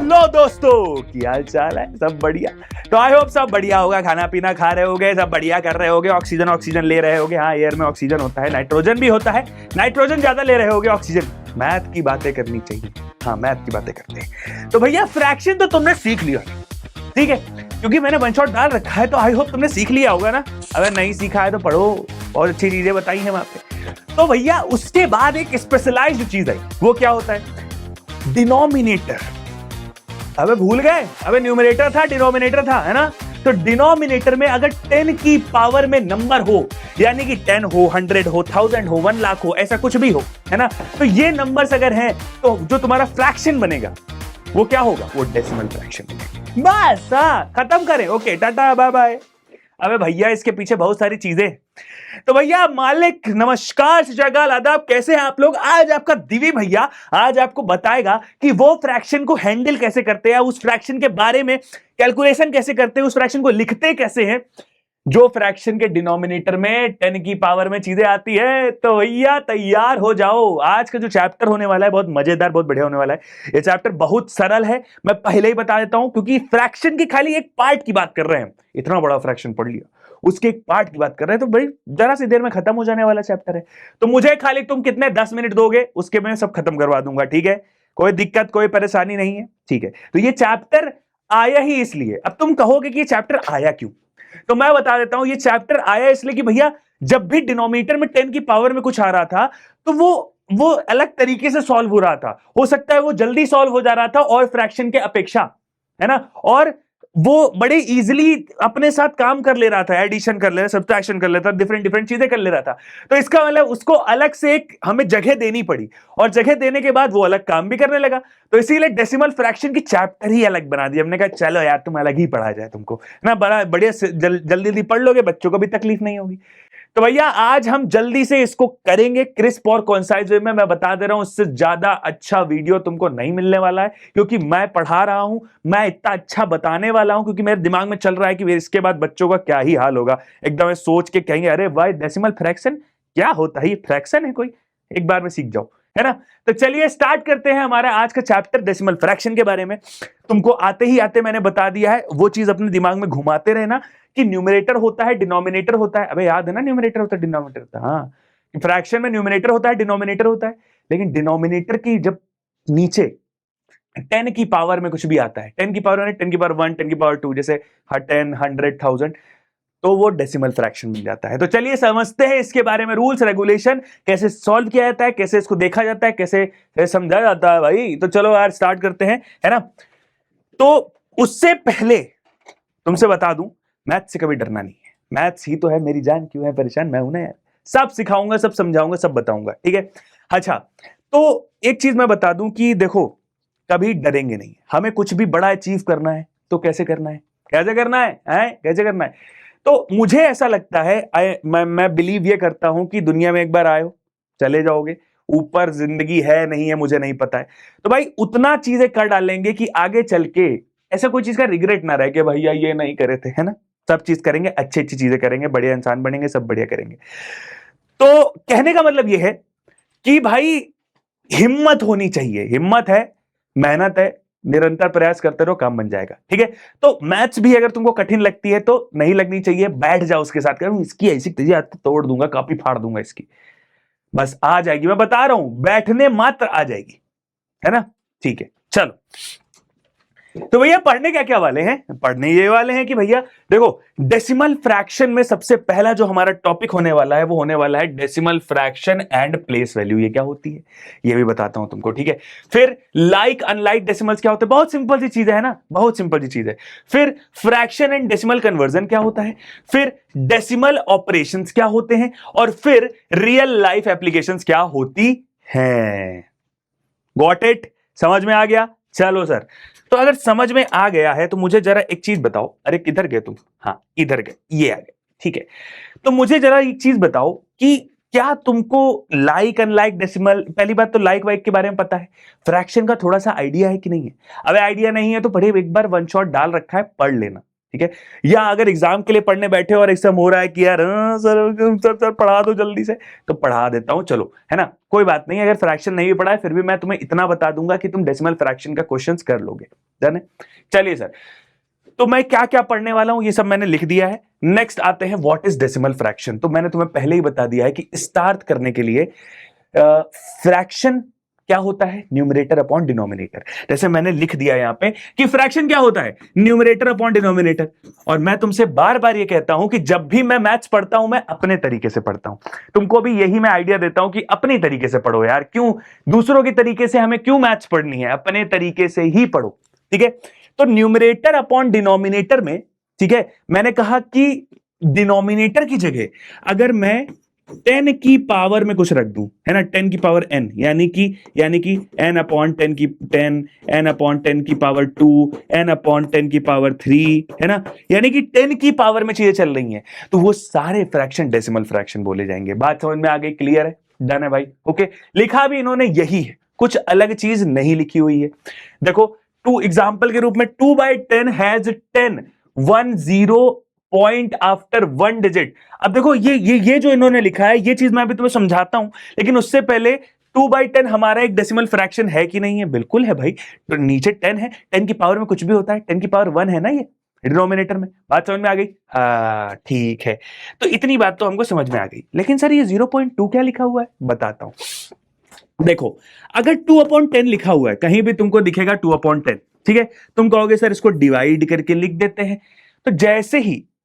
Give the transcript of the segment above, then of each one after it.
Hello दोस्तों, क्या हाल चाल है? सब बढ़िया? तो आई होप सब बढ़िया होगा, खाना पीना खा रहे होगे, सब बढ़िया कर रहे होगे, ऑक्सीजन ले रहे होगे। हाँ, एयर में ऑक्सीजन होता है, नाइट्रोजन भी होता है, नाइट्रोजन ज्यादा ले रहे होगे, ऑक्सीजन। मैथ की बातें करनी चाहिए। हाँ, मैथ की बातें करते हैं। तो भैया फ्रैक्शन तो तुमने सीख लिया, ठीक है, क्योंकि मैंने वन शॉट डाल रखा है, तो आई होप तुमने सीख लिया होगा ना। अगर नहीं सीखा है तो पढ़ो, और अच्छी चीजें बताई हैं वहां पे। तो भैया उसके बाद एक स्पेशलाइज्ड चीज आई, वो क्या होता है? डिनोमिनेटर। अबे भूल गए? अबे न्यूमरेटर था, डिनोमिनेटर था, है ना? तो डिनोमिनेटर में अगर 10 की पावर में नंबर हो, यानी कि 10 हो, 100 हो, 1000 हो, 1 लाख हो, ऐसा कुछ भी हो, है ना, तो ये नंबर्स अगर हैं, तो जो तुम्हारा फ्रैक्शन बनेगा वो क्या होगा? वो डेसिमल फ्रैक्शन बनेगा। बस, हाँ, खत्म करें। Okay, tata, bye bye. अबे भैया इसके पीछे बहुत सारी चीजें। तो भैया मालिक नमस्कार, सत आदाब, कैसे हैं आप लोग? आज आपका दिवी भैया आज आपको बताएगा कि वो फ्रैक्शन को हैंडल कैसे करते हैं, उस फ्रैक्शन के बारे में कैलकुलेशन कैसे करते हैं, उस फ्रैक्शन को लिखते कैसे हैं, जो फ्रैक्शन के डिनोमिनेटर में 10 की पावर में चीजें आती है। तो भैया तैयार हो जाओ, आज का जो चैप्टर होने वाला है बहुत मजेदार, बहुत बढ़िया होने वाला है। ये चैप्टर बहुत सरल है, मैं पहले ही बता देता हूं, क्योंकि फ्रैक्शन की खाली एक पार्ट की बात कर रहे हैं। इतना बड़ा फ्रैक्शन पढ़ लिया, उसके एक पार्ट की बात कर रहे हैं, तो भाई जरा सी देर में खत्म हो जाने वाला चैप्टर है। तो मुझे खाली तुम कितने 10 मिनट दोगे, उसके मैं सब खत्म करवा दूंगा, ठीक है? कोई दिक्कत, कोई परेशानी नहीं है, ठीक है? तो ये चैप्टर आया ही इसलिए। अब तुम कहोगे कि ये चैप्टर आया क्यों, तो मैं बता देता हूं। ये चैप्टर आया इसलिए कि भैया जब भी डिनोमिनेटर में 10 की पावर में कुछ आ रहा था, तो वो अलग तरीके से सॉल्व हो रहा था। हो सकता है वो जल्दी सॉल्व हो जा रहा था और फ्रैक्शन के अपेक्षा, है ना, और वो बड़े इजीली अपने साथ काम कर ले रहा था, एडिशन कर ले रहा, सब्ट्रैक्शन कर लेता, डिफरेंट डिफरेंट चीजें कर ले रहा था। तो इसका मतलब उसको अलग से एक हमें जगह देनी पड़ी, और जगह देने के बाद वो अलग काम भी करने लगा। तो इसीलिए डेसिमल फ्रैक्शन की चैप्टर ही अलग बना दिया। हमने कहा चलो यार तुम अलग ही पढ़ा जाए, तुमको ना बड़ा बढ़िया जल्दी जल्दी पढ़ लोगे, बच्चों को भी तकलीफ नहीं होगी। तो भैया आज हम जल्दी से इसको करेंगे क्रिस्प और कॉन्साइज वे में। मैं बता दे रहा हूं, इससे ज्यादा अच्छा वीडियो तुमको नहीं मिलने वाला है, क्योंकि मैं पढ़ा रहा हूं, मैं इतना अच्छा बताने वाला हूं, क्योंकि मेरे दिमाग में चल रहा है कि इसके बाद बच्चों का क्या ही हाल होगा। एकदम सोच के कहेंगे अरे भाई डेसिमल फ्रैक्शन क्या होता है, ये फ्रैक्शन है कोई? एक बार में सीख जाओ, है ना? तो चलिए स्टार्ट करते हैं हमारा आज का चैप्टर डेसिमल फ्रैक्शन के बारे में। तुमको आते ही आते मैंने बता दिया है, वो चीज अपने दिमाग में घुमाते रहना कि न्यूमरेटर होता है, डिनोमिनेटर होता है। अबे याद है ना, न्यूमरेटर होता है, डिनोमिनेटर होता है। हाँ, फ्रैक्शन में न्यूमरेटर होता है, डिनोमिनेटर होता है, लेकिन डिनोमिनेटर की जब नीचे 10 की पावर में कुछ भी आता है, 10 की पावर में 10 की पावर 1, 10 की पावर 2, जैसे 10, 100, 1000, तो वो डेसिमल फ्रैक्शन मिल जाता है। तो चलिए समझते हैं इसके बारे में, रूल्स रेगुलेशन, कैसे सॉल्व किया जाता है, कैसे इसको देखा जाता है, कैसे समझा जाता है भाई। तो चलो यार स्टार्ट करते हैं, है ना? तो उससे पहले तुमसे बता दूं, मैथ से कभी डरना नहीं है। मैथ्स ही तो है मेरी जान, क्यों है परेशान? मैं हूं ना यार, सब सिखाऊंगा, सब समझाऊंगा, सब बताऊंगा, ठीक है? अच्छा, तो एक चीज मैं बता दूं कि देखो, कभी डरेंगे नहीं। हमें कुछ भी बड़ा अचीव करना है तो कैसे करना है, कैसे करना है, कैसे करना है? तो मुझे ऐसा लगता है, मैं बिलीव ये करता हूं कि दुनिया में एक बार आए हो, चले जाओगे, ऊपर जिंदगी है नहीं है मुझे नहीं पता है। तो भाई उतना चीजें कर डालेंगे कि आगे चल के ऐसा कोई चीज का रिग्रेट ना रहे कि भैया ये नहीं करे थे, है ना? सब चीज करेंगे, अच्छी अच्छी चीजें करेंगे, बढ़िया इंसान बनेंगे, सब बढ़िया करेंगे। तो कहने का मतलब ये है कि भाई हिम्मत होनी चाहिए। हिम्मत है, मेहनत है, निरंतर प्रयास करते रहो, काम बन जाएगा, ठीक है? तो मैथ्स भी अगर तुमको कठिन लगती है तो नहीं लगनी चाहिए, बैठ जाओ उसके साथ, करूं इसकी ऐसी तेजी आती तोड़ दूंगा, कापी फाड़ दूंगा इसकी, बस आ जाएगी। मैं बता रहा हूं, बैठने मात्र आ जाएगी, है ना? ठीक है, चलो। तो भैया पढ़ने क्या क्या वाले हैं? पढ़ने ये वाले हैं कि भैया देखो, डेसिमल फ्रैक्शन में सबसे पहला जो हमारा टॉपिक होने वाला है वो होने वाला है decimal fraction and place value. ये क्या होती है ये भी बताता हूं तुमको, ठीक है? फिर लाइक अनलाइक डेसिमल्स क्या होते हैं, बहुत सिंपल सी चीज है ना, बहुत सिंपल सी चीज है। फिर फ्रैक्शन एंड डेसिमल कन्वर्जन क्या होता है, फिर डेसिमल ऑपरेशंस क्या होते हैं, और फिर रियल लाइफ एप्लीकेशंस क्या होती हैं। Got it? समझ में आ गया? चलो सर, तो अगर समझ में आ गया है तो मुझे जरा एक चीज बताओ। अरे किधर गए तुम? हाँ इधर गए, ये आ गए, ठीक है? तो मुझे जरा एक चीज बताओ कि क्या तुमको लाइक अनलाइक डेसिमल, पहली बात तो लाइक वाइक के बारे में पता है, फ्रैक्शन का थोड़ा सा आइडिया है कि नहीं है? अबे आइडिया नहीं है तो पढ़े, एक बार वन शॉट डाल रखा है, पढ़ लेना, ठीक है? या अगर एग्जाम के लिए पढ़ने बैठे हो और एग्जाम हो रहा है कि यार सर पढ़ा दो जल्दी से, तो पढ़ा देता हूं, चलो, है ना? कोई बात नहीं, अगर फ्रैक्शन नहीं भी पढ़ा है फिर भी मैं तुम्हें इतना बता दूंगा कि तुम डेसिमल फ्रैक्शन का क्वेश्चंस कर लोगे, डन है। चलिए सर, तो मैं क्या क्या पढ़ने वाला हूं ये सब मैंने लिख दिया है। नेक्स्ट आते हैं व्हाट इज डेसिमल फ्रैक्शन। तो मैंने तुम्हें पहले ही बता दिया है कि स्टार्ट करने के लिए फ्रैक्शन क्या होता है, न्यूमरेटर अपॉन डिनोमिनेटर। जैसे मैंने लिख दिया यहां पे कि फ्रैक्शन क्या होता है, न्यूमरेटर अपॉन डिनोमिनेटर। और मैं तुमसे बार बार ये कहता हूं कि जब भी मैं मैथ्स पढ़ता हूं मैं अपने तरीके से पढ़ता हूं। तुमको भी यही मैं आइडिया देता हूं कि अपने तरीके से पढ़ो यार, क्यों दूसरों के तरीके से हमें क्यों मैथ्स पढ़नी है, अपने तरीके से ही पढ़ो, ठीक है। तो न्यूमरेटर अपॉन डिनोमिनेटर में, ठीक है, मैंने कहा कि डिनोमिनेटर की जगह अगर मैं 10 की पावर में कुछ रख दूं, है ना, 10 की पावर n, यानी कि n अपॉन 10 की 10, n अपॉन 10 की पावर 2, n अपॉन 10 की पावर 3, है ना, यानी कि 10 की पावर में चीजें चल रही हैं, तो वो सारे फ्रैक्शन डेसिमल फ्रैक्शन बोले जाएंगे। बात समझ में आ गई, क्लियर है, डन है भाई, ओके। लिखा भी इन्होंने यही है, कुछ अलग चीज नहीं लिखी हुई है। देखो, टू एग्जाम्पल के रूप में 2/10 हैज 10 1 0 पॉइंट आफ्टर 1 डिजिट। अब देखो ये जो इन्होंने लिखा है ये चीज मैं अभी तुम्हें समझाता हूं, लेकिन उससे पहले 2/10 हमारा एक डेसिमल फ्रैक्शन है कि नहीं है? बिल्कुल है भाई। तो नीचे 10 है, 10 की पावर में कुछ भी होता है, 10 की पावर 1 है ना ये डिनोमिनेटर में। बात समझ में आ गई? हाँ ठीक है, तो इतनी बात तो हमको समझ में आ गई। लेकिन सर ये 0.2 क्या लिखा हुआ है, बताता हूं। देखो, अगर 2/10 लिखा हुआ है, कहीं भी तुमको दिखेगा 2/10, ठीक है, तुम कहोगे सर इसको डिवाइड करके लिख देते हैं। तो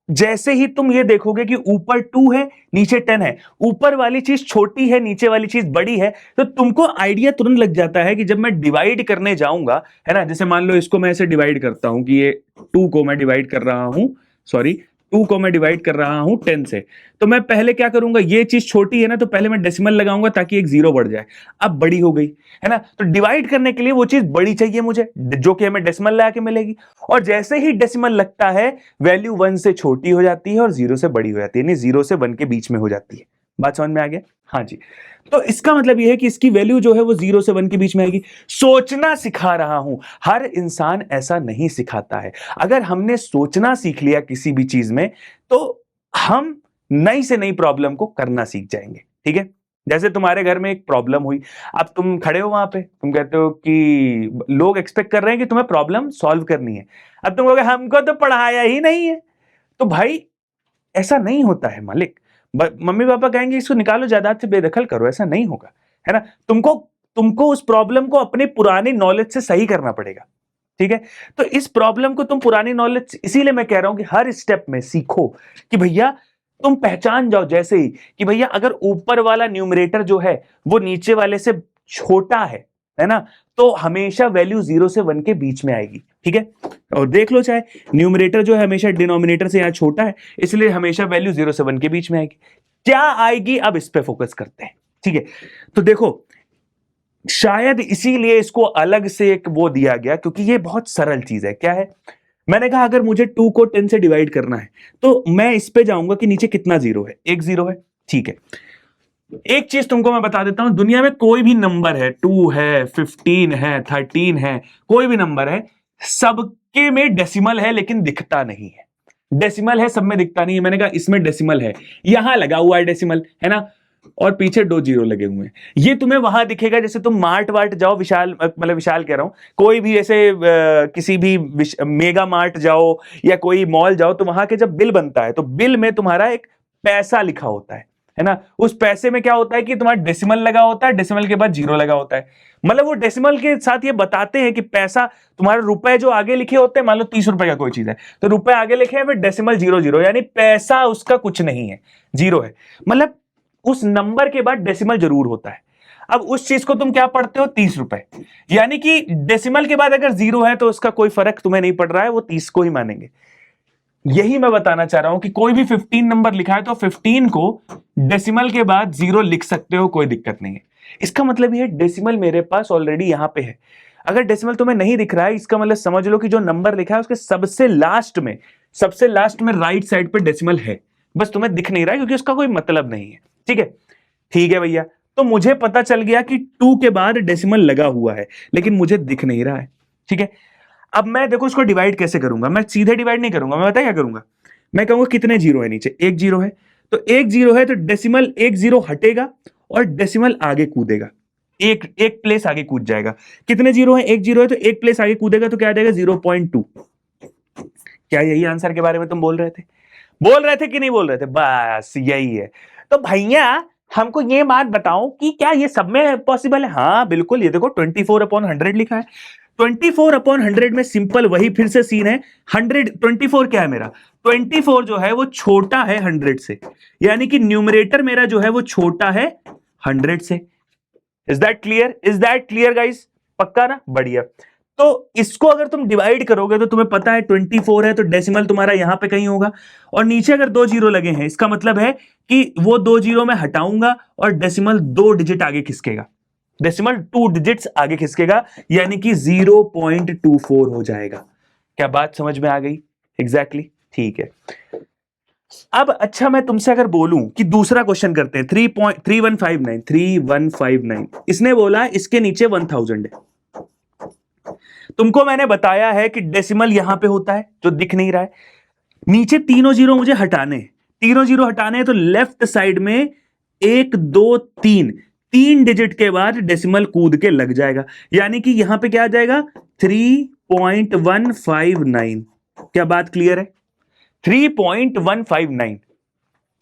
जैसे ही तुम ये देखोगे कि ऊपर 2 है नीचे 10 है, ऊपर वाली चीज छोटी है नीचे वाली चीज बड़ी है, तो तुमको आइडिया तुरंत लग जाता है कि जब मैं डिवाइड करने जाऊंगा, है ना, जैसे मान लो इसको मैं ऐसे डिवाइड करता हूं कि ये 2 को मैं डिवाइड कर रहा हूं, सॉरी 2 को मैं डिवाइड कर रहा हूं 10 से, तो मैं पहले क्या करूंगा, ये चीज छोटी है ना, तो पहले मैं डेसिमल लगाऊंगा ताकि एक 0 बढ़ जाए। अब बड़ी हो गई, है ना, तो डिवाइड करने के लिए वो चीज बड़ी चाहिए मुझे, जो कि हमें डेसिमल लगा के मिलेगी। और जैसे ही डेसिमल लगता है, वैल्यू 1 से छोटी हो जाती है और 0 से बड़ी हो जाती है, यानी 0 से 1 के बीच में हो जाती है। बात समझ में आ गया? हाँ जी। तो इसका मतलब यह है कि इसकी वैल्यू जो है वो 0 से 1 के बीच में आएगी। सोचना सिखा रहा हूं, हर इंसान ऐसा नहीं सिखाता है। अगर हमने सोचना सीख लिया किसी भी चीज में, तो हम नई से नई प्रॉब्लम को करना सीख जाएंगे, ठीक है। जैसे तुम्हारे घर में एक प्रॉब्लम हुई, अब तुम खड़े हो वहां पे, तुम कहते हो कि लोग एक्सपेक्ट कर रहे हैं कि तुम्हें प्रॉब्लम सॉल्व करनी है। अब तुम कहोगे हमको तो पढ़ाया ही नहीं है। तो भाई ऐसा नहीं होता है मालिक। मम्मी पापा कहेंगे इसको निकालो, जायदाद से बेदखल करो, ऐसा नहीं होगा, है ना। तुमको उस प्रॉब्लम को अपने पुराने नॉलेज से सही करना पड़ेगा, ठीक है। तो इस प्रॉब्लम को तुम पुरानी नॉलेज, इसीलिए मैं कह रहा हूं कि हर स्टेप में सीखो कि भैया तुम पहचान जाओ, जैसे ही कि भैया अगर ऊपर वाला न्यूमरेटर जो है वो नीचे वाले से छोटा है ना, तो हमेशा वैल्यू 0 से 1 के बीच में आएगी, ठीक है। और देख लो, चाहे न्यूमरेटर जो है हमेशा डिनोमिनेटर से यहां छोटा है, इसलिए हमेशा वैल्यू 0 से 1 के बीच में आएगी। क्या आएगी, अब इस पे फोकस करते हैं, ठीक है। तो देखो, शायद इसीलिए इसको अलग से एक वो दिया गया, क्योंकि ये बहुत सरल चीज है। क्या है, मैंने कहा अगर मुझे 2 को 10 से डिवाइड करना है, तो मैं इस पे जाऊंगा कि नीचे कितना 0 है, एक 0 है, ठीक है। एक चीज तुमको मैं बता देता हूं, दुनिया में कोई भी नंबर है, 2 है, 15 है, 13 है, कोई भी नंबर है, सबके में डेसिमल है लेकिन दिखता नहीं है। डेसिमल है, सब में दिखता नहीं है। मैंने कहा इसमें डेसिमल है, यहां लगा हुआ है डेसिमल, है ना, और पीछे 2 0 लगे हुए हैं। ये तुम्हें वहां दिखेगा, जैसे तुम मार्ट वार्ट जाओ, विशाल, मतलब विशाल कह रहा हूं, कोई भी ऐसे किसी भी मेगा मार्ट जाओ या कोई मॉल जाओ, तो वहां के जब बिल बनता है तो बिल में तुम्हारा एक पैसा लिखा होता है ना। उस पैसे में क्या होता है कि तुम्हारा डेसिमल लगा होता है, डेसिमल के बाद 0 लगा होता है। मतलब वो डेसिमल के साथ ये बताते हैं कि पैसा तुम्हारा, रुपए जो आगे लिखे होते हैं, मान लो 30 रुपए का कोई चीज है, तो रुपए आगे लिखे हैं, फिर डेसिमल 0 0, यानी पैसा उसका कुछ नहीं है, 0 है। मतलब उस नंबर के बाद डेसिमल जरूर होता है। अब उस चीज को तुम क्या पढ़ते हो, 30 रुपए, यानी कि डेसिमल के बाद अगर 0 है तो उसका कोई फर्क तुम्हें नहीं पड़ रहा है, वो 30 को ही मानेंगे। यही मैं बताना चाह रहा हूं कि कोई भी 15 नंबर लिखा है तो 15 को डेसिमल के बाद 0 लिख सकते हो, कोई दिक्कत नहीं है। इसका मतलब ये डेसिमल मेरे पास ऑलरेडी यहां पे है। अगर डेसिमल तुम्हें नहीं दिख रहा है, इसका मतलब समझ लो कि जो नंबर लिखा है उसके सबसे लास्ट में राइट साइड पे डेसिमल है, बस तुम्हें दिख नहीं रहा है क्योंकि उसका कोई मतलब नहीं है, ठीक है। ठीक है भैया, तो मुझे पता चल गया कि 2 के बाद डेसिमल लगा हुआ है लेकिन मुझे दिख नहीं रहा है, ठीक है। अब मैं देखो इसको डिवाइड कैसे करूंगा, मैं सीधे डिवाइड नहीं करूंगा, मैं बताया क्या करूंगा, मैं कहूंगा कितने 0 है नीचे, एक 0 है, तो एक 0 है तो डेसिमल एक 0 हटेगा और डेसिमल आगे कूदेगा, एक एक प्लेस आगे कूद जाएगा। कितने जीरो है? एक जीरो है, तो एक प्लेस आगे कूदेगा तो क्या आ जाएगा? 0.2। क्या यही आंसर के बारे में तुम बोल रहे थे? बोल रहे थे कि नहीं बोल रहे थे? बस यही है। तो भैया हमको ये बात बताओ कि क्या ये सब में पॉसिबल है? हाँ बिल्कुल, ये देखो 24/100 लिखा है। 24/100 में सिंपल वही फिर से सीन है। 100 24 क्या है मेरा? 24 जो है वो छोटा है 100 से, यानी कि न्यूमरेटर मेरा जो है वो छोटा है 100 से। Is that clear? Is that clear guys? पक्का ना? बढ़िया। तो इसको अगर तुम डिवाइड करोगे तो तुम्हें पता है 24 है, तो डेसिमल तुम्हारा यहां पे कहीं होगा, और नीचे अगर 2 जीरो लगे हैं, इसका मतलब है कि वो 2 जीरो में हटाऊंगा और डेसिमल 2 डिजिट आगे खिसकेगा, डेसिमल 2 डिजिट्स आगे खिसकेगा, यानी कि 0.24 हो जाएगा। क्या बात समझ में आ गई? एग्जैक्टली ठीक है। अब अच्छा, मैं तुमसे अगर बोलूं कि दूसरा क्वेश्चन करते हैं, 3159 इसने बोला इसके नीचे 1000 है। तुमको मैंने बताया है कि डेसिमल यहां पे होता है जो दिख नहीं रहा है, नीचे तीनों जीरो मुझे हटाने हैं, तीनों जीरो हटाने हैं, तो लेफ्ट साइड में 1 2 3 डिजिट के बाद डेसिमल कूद के लग जाएगा, यानी कि यहां पे क्या आ जाएगा? 3.159। क्या बात क्लियर है? 3.159।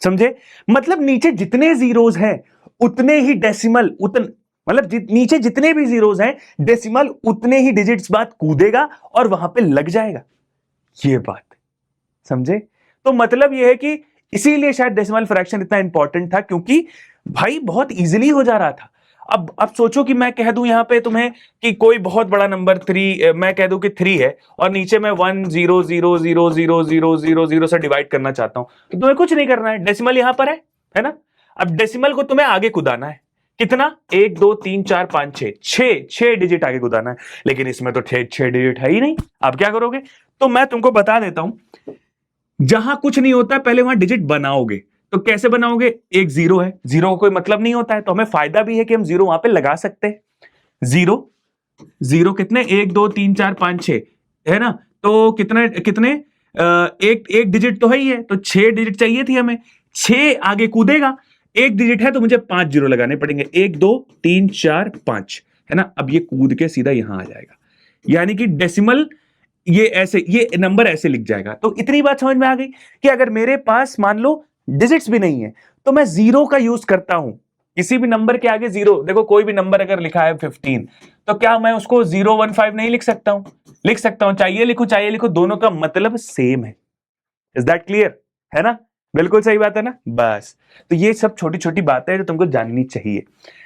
समझे? मतलब नीचे जितने जीरोस हैं उतने ही डेसिमल, मतलब नीचे जितने भी जीरोस हैं डेसिमल उतने ही डिजिट्स बाद कूदेगा और वहां पे लग जाएगा। ये बात समझे? तो मतलब यह है कि इसीलिए शायद डेसिमल फ्रैक्शन इतना इंपॉर्टेंट था, क्योंकि भाई बहुत इजीली हो जा रहा था। अब सोचो कि मैं कह दूं यहां पे तुम्हें कि कोई बहुत बड़ा नंबर 3, मैं कह दूं कि 3 है, और नीचे मैं 1 0 0 0 0 0 0 0 से डिवाइड करना चाहता हूं, तो तुम्हें कुछ नहीं करना है, डेसिमल यहां पर है ना? अब डेसिमल को तुम्हें आगे कुदाना है। कितना? 1 2 3 4 5 6 डिजिट आगे कुदाना है, लेकिन इसमें तो 6 डिजिट है ही नहीं। अब क्या करोगे? तो मैं तुमको बता देता हूं, जहां कुछ नहीं होता है पहले वहां डिजिट बनाओगे। तो कैसे बनाओगे? एक जीरो है, जीरो का कोई मतलब नहीं होता है, तो हमें फायदा भी है कि हम जीरो वहां पे लगा सकते हैं। जीरो जीरो कितने? 1 2 3 4 5 6 है ना? तो कितने कितने एक डिजिट तो है ही है, तो 6 डिजिट चाहिए थी हमें, 6 आगे कूदेगा, एक डिजिट है तो मुझे 5 जीरो लगाने पड़ेंगे, 1 2 3 4 5 है ना? अब ये कूद के सीधा यहां आ जाएगा, यानी कि डेसिमल ये ऐसे, ये नंबर ऐसे लिख जाएगा। तो इतनी बात समझ में आ गई कि अगर मेरे पास मान लो डिजिट्स भी नहीं है तो मैं जीरो का यूज करता हूं, किसी भी नंबर के आगे जीरो। देखो कोई भी नंबर अगर लिखा है 15, तो क्या मैं उसको 015 नहीं लिख सकता हूं? लिख सकता हूं, चाहिए लिखो, दोनों का मतलब सेम है। Is that clear? है ना? बिल्कुल सही बात है ना? बस तो ये सब छोटी छोटी बातें जो तुमको जाननी चाहिए।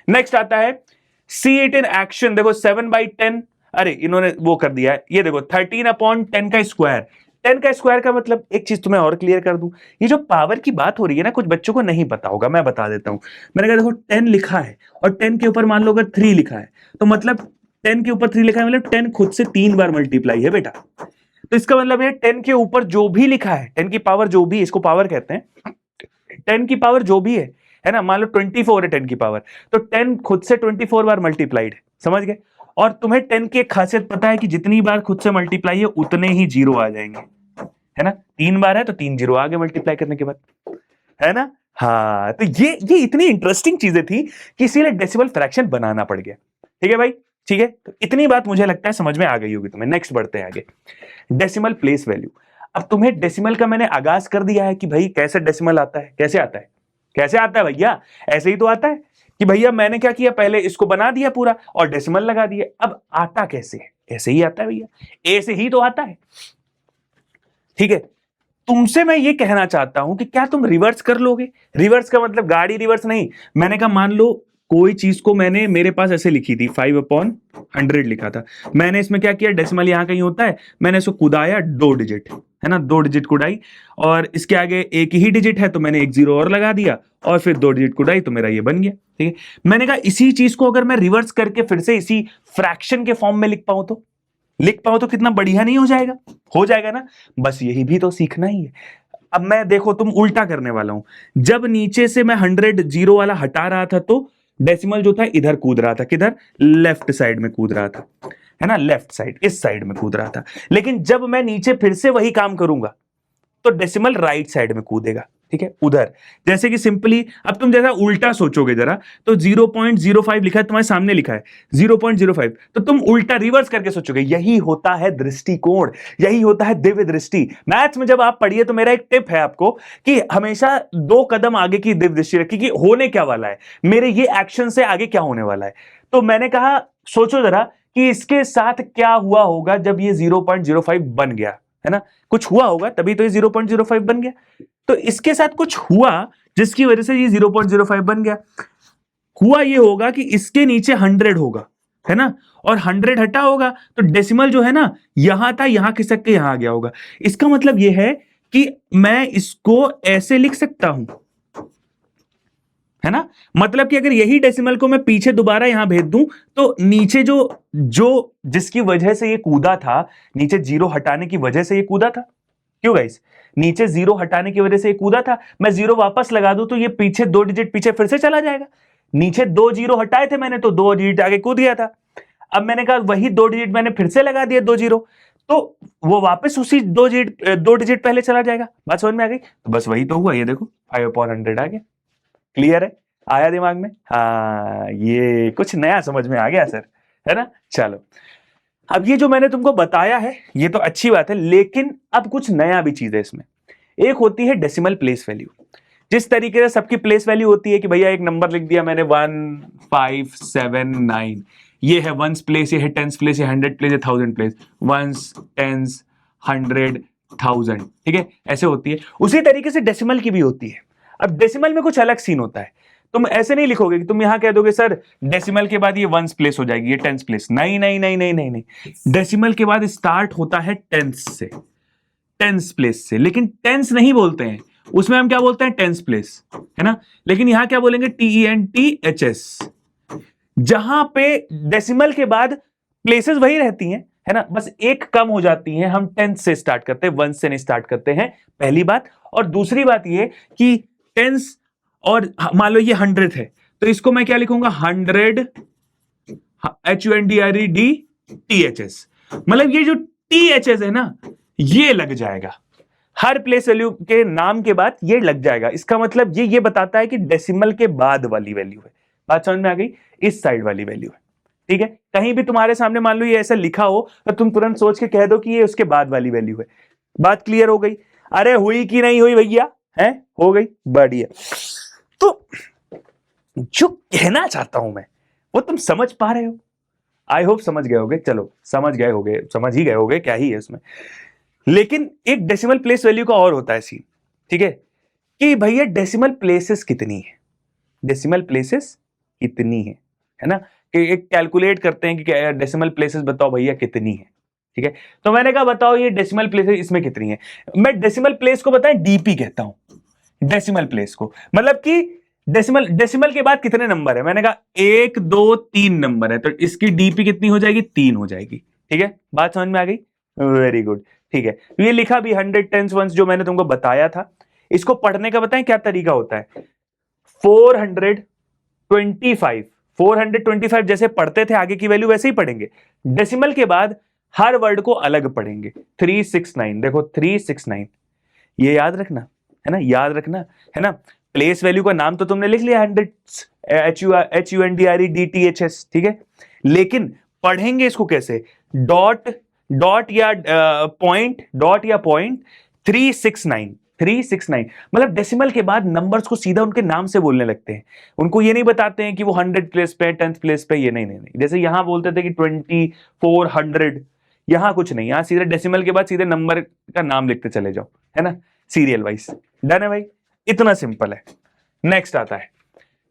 नेक्स्ट आता है सी इट इन एक्शन। देखो 7/10, अरे इन्होंने वो कर दिया है, ये देखो 13/10 का स्क्वायर। 10 का स्क्वायर का मतलब, एक चीज तुम्हें और क्लियर कर दूं, ये जो पावर की बात हो रही है ना, कुछ बच्चों को नहीं पता होगा, मैं बता देता हूं। मैंने कहा देखो 10 लिखा है और 10 के ऊपर मान लो अगर 3 लिखा है, तो मतलब 10 के ऊपर 3 लिखा है मतलब 10 खुद से 3 बार मल्टीप्लाई है बेटा। तो इसका मतलब है 10 के ऊपर जो भी लिखा है, 10 की पावर जो भी, इसको पावर कहते हैं, 10 की पावर जो भी है ना, मान लो 24 है 10 की पावर, तो 10 खुद से 24 बार मल्टीप्लाइड है, समझ गए? और तुम्हें 10 की एक खासियत पता है कि जितनी बार खुद से मल्टीप्लाई है उतने ही जीरो आ जाएंगे, है ना? 3 बार है तो 3 जीरो आगे मल्टीप्लाई करने के बाद, है ना? हाँ, तो ये इतनी इंटरेस्टिंग चीजें थी कि इसीलिए डेसिमल फ्रैक्शन बनाना पड़ गया। ठीक है भाई? ठीक है, तो इतनी बात मुझे लगता है समझ में आ गई होगी तुम्हें। नेक्स्ट बढ़ते हैं आगे, डेसिमल प्लेस वैल्यू। अब तुम्हें डेसिमल का मैंने आगाज कर दिया है कि भाई कैसे डेसिमल आता है, कैसे आता है, कैसे आता है भैया? ऐसे ही तो आता है कि भैया मैंने क्या किया, पहले इसको बना दिया पूरा और डेसिमल लगा दिया। अब आता कैसे है? ऐसे ही आता है भैया, ऐसे ही तो आता है। ठीक है, तुमसे मैं ये कहना चाहता हूं कि क्या तुम रिवर्स कर लोगे? रिवर्स का मतलब गाड़ी रिवर्स नहीं, मैंने कहा मान लो कोई चीज को मैंने, मेरे पास ऐसे लिखी थी 5/100 लिखा था, मैंने इसमें क्या किया, डेसिमल यहां कहीं होता है, मैंने इसको कुदाया 2 डिजिट, है ना, 2 डिजिट कुदाई, और इसके आगे एक ही डिजिट है तो मैंने एक जीरो और लगा दिया, और फिर 2 डिजिट कुदाई तो मेरा ये बन गया। ठीक है, मैंने कहा इसी चीज को अगर मैं रिवर्स करके फिर से इसी फ्रैक्शन के फॉर्म में लिख पाऊं तो कितना बढ़िया नहीं हो जाएगा? हो जाएगा ना? बस यही भी तो सीखना ही है। अब मैं देखो तुम उल्टा करने वाला हूं, जब नीचे से मैं 100 जीरो वाला हटा रहा था तो डेसिमल जो था इधर कूद रहा था, किधर? लेफ्ट साइड में कूद रहा था, है ना, लेफ्ट साइड, इस साइड में कूद रहा था। लेकिन जब मैं नीचे फिर से वही काम करूंगा तो डेसिमल राइट साइड में कूदेगा। ठीक है, उधर। जैसे कि सिंपली अब तुम जैसा उल्टा सोचोगे जरा, तो 0.05 लिखा है तुम्हारे सामने, लिखा है 0.05, तो तुम उल्टा रिवर्स करके सोचोगे। यही होता है दृष्टिकोण, यही होता है दिव्य दृष्टि। मैथ्स में जब आप पढ़िए तो मेरा एक टिप है आपको कि हमेशा 2 कदम आगे की दिव्य दृष्टि रखिए कि होने क्या वाला है, मेरे ये एक्शन से आगे क्या होने वाला है। तो मैंने कहा सोचो जरा कि इसके साथ क्या हुआ होगा जब ये 0.05 बन गया, है ना, कुछ हुआ होगा तभी तो ये 0.05 बन गया। तो इसके साथ कुछ हुआ जिसकी वजह से ये 0.05 बन गया। हुआ ये होगा कि इसके नीचे 100 होगा, है ना, और 100 हटा होगा तो डेसिमल जो है ना यहां था, यहां खिसक के यहां आ गया होगा। इसका मतलब ये है कि मैं इसको ऐसे लिख सकता हूं, है ना, मतलब कि अगर यही डेसिमल को मैं पीछे दोबारा यहां भेज दूं तो नीचे जो जो जिसकी वजह से ये कूदा था, नीचे 0 हटाने की वजह से ये कूदा था, क्यों गाइस, नीचे 0 हटाने की वजह से ये कूदा था, मैं 0 वापस लगा दूं तो ये पीछे 2 डिजिट पीछे फिर से चला जाएगा। नीचे 2 0 हटाए थे मैंने तो 2 डिजिट आगे कूद गया था। अब मैंने कहा वही 2 डिजिट मैंने फिर से लगा दिया 2 0, तो वो वापस उसी 2 डिजिट पहले चला जाएगा। बात समझ में आ गई? तो बस वही तो हुआ, ये देखो 5/100 आ गया। क्लियर है? आया दिमाग में? हाँ, ये कुछ नया समझ में आ गया सर, है ना। चलो, अब ये जो मैंने तुमको बताया है ये तो अच्छी बात है, लेकिन अब कुछ नया भी चीज है इसमें। एक होती है डेसिमल प्लेस वैल्यू। जिस तरीके से सबकी प्लेस वैल्यू होती है कि भैया एक नंबर लिख दिया मैंने 1579, ये है वंस प्लेस, ये है टेंस प्लेस, ये 100 प्लेस, ये 1000 प्लेस, वंस, टेंस, 100, 1000, ठीक है, ऐसे होती है। उसी तरीके से डेसिमल की भी होती है। अब डेसिमल में कुछ अलग सीन होता है। तुम ऐसे नहीं लिखोगे कि तुम यहां कह दोगे सर डेसिमल के बाद ये वंस प्लेस हो जाएगी, ये टेंस प्लेस। नहीं नहीं नहीं नहीं नहीं नहीं, डेसिमल के बाद स्टार्ट होता है टेंस से, टेंस प्लेस से, लेकिन टेंस नहीं बोलते हैं, उसमें हम क्या बोलते हैं, टेंस प्लेस, है ना। लेकिन यहां क्या बोलेंगे, TENTHS, जहां पे डेसिमल के बाद प्लेसेस वही रहती हैं, है ना, बस एक कम हो जाती हैं। हम टेंस से स्टार्ट करते हैं, वंस से नहीं स्टार्ट करते हैं, पहली बात। और दूसरी बात ये कि टेंस, और मान लो ये 100 है तो इसको मैं क्या लिखूंगा, 100 HUNDREDTHS, मतलब ये जो THS है ना ये लग जाएगा हर प्लेस वैल्यू के नाम के बाद, ये लग जाएगा। इसका मतलब ये बताता है कि डेसिमल के बाद वाली वैल्यू है। बात समझ में आ गई? इस साइड वाली वैल्यू है, ठीक है। कहीं भी तुम्हारे सामने मान लो ये ऐसा लिखा हो तो तुम तुरंत सोच के कह दो कि ये उसके बाद वाली वैल्यू है। बात क्लियर हो गई? अरे हुई कि नहीं हुई भैया? है, हो गई, बढ़िया। तो जो कहना चाहता हूं मैं वो तुम समझ पा रहे हो? आई होप समझ गए होगे। चलो, समझ गए होगे, समझ ही गए होगे, क्या ही है इसमें। लेकिन एक डेसिमल प्लेस वैल्यू का और होता है सीन, ठीक है, कि भैया डेसिमल प्लेसेस कितनी है, डेसिमल प्लेसेस कितनी है ना, कि एक कैलकुलेट करते हैं कि डेसिमल प्लेसेस बताओ भैया कितनी है, ठीक है। तो मैंने कहा बताओ ये डेसिमल प्लेसेस इसमें कितनी है। मैं डेसिमल प्लेस को बताएं DP कहता हूं, डेसिमल प्लेस को, मतलब कि डेसिमल के बाद कितने नंबर है। मैंने कहा 1 2 3 नंबर है तो इसकी DP कितनी हो जाएगी, 3 हो जाएगी, ठीक है। बात समझ में आ गई? वेरी गुड, ठीक है। तो ये लिखा भी 100 टेंस वंस जो मैंने तुमको बताया था। इसको पढ़ने का बताएं क्या तरीका होता है। 425 जैसे पढ़ते थे आगे की वैल्यू वैसे ही पढ़ेंगे। डेसिमल के बाद हर वर्ड को अलग पढ़ेंगे। 369, देखो 369, ये याद रखना, है ना, याद रखना, है ना। प्लेस वैल्यू का नाम तो तुमने लिख लिया 100, HUNDREDTHS, ठीक है। लेकिन पढ़ेंगे इसको कैसे, डॉट या पॉइंट, 369, मतलब डेसिमल के बाद नंबर्स को सीधा उनके नाम से बोलने लगते हैं। उनको ये नहीं बताते हैं कि वो 100 प्लेस पे, 10th प्लेस पे, ये नहीं नहीं नहीं। जैसे यहां बोलते थे कि 2400, यहां कुछ नहीं, यहां सीधे डेसिमल के बाद सीधे नंबर का नाम लिखते चले जाओ, है ना, सीरियल वाइज। डन है भाई? इतना सिंपल है। नेक्स्ट आता है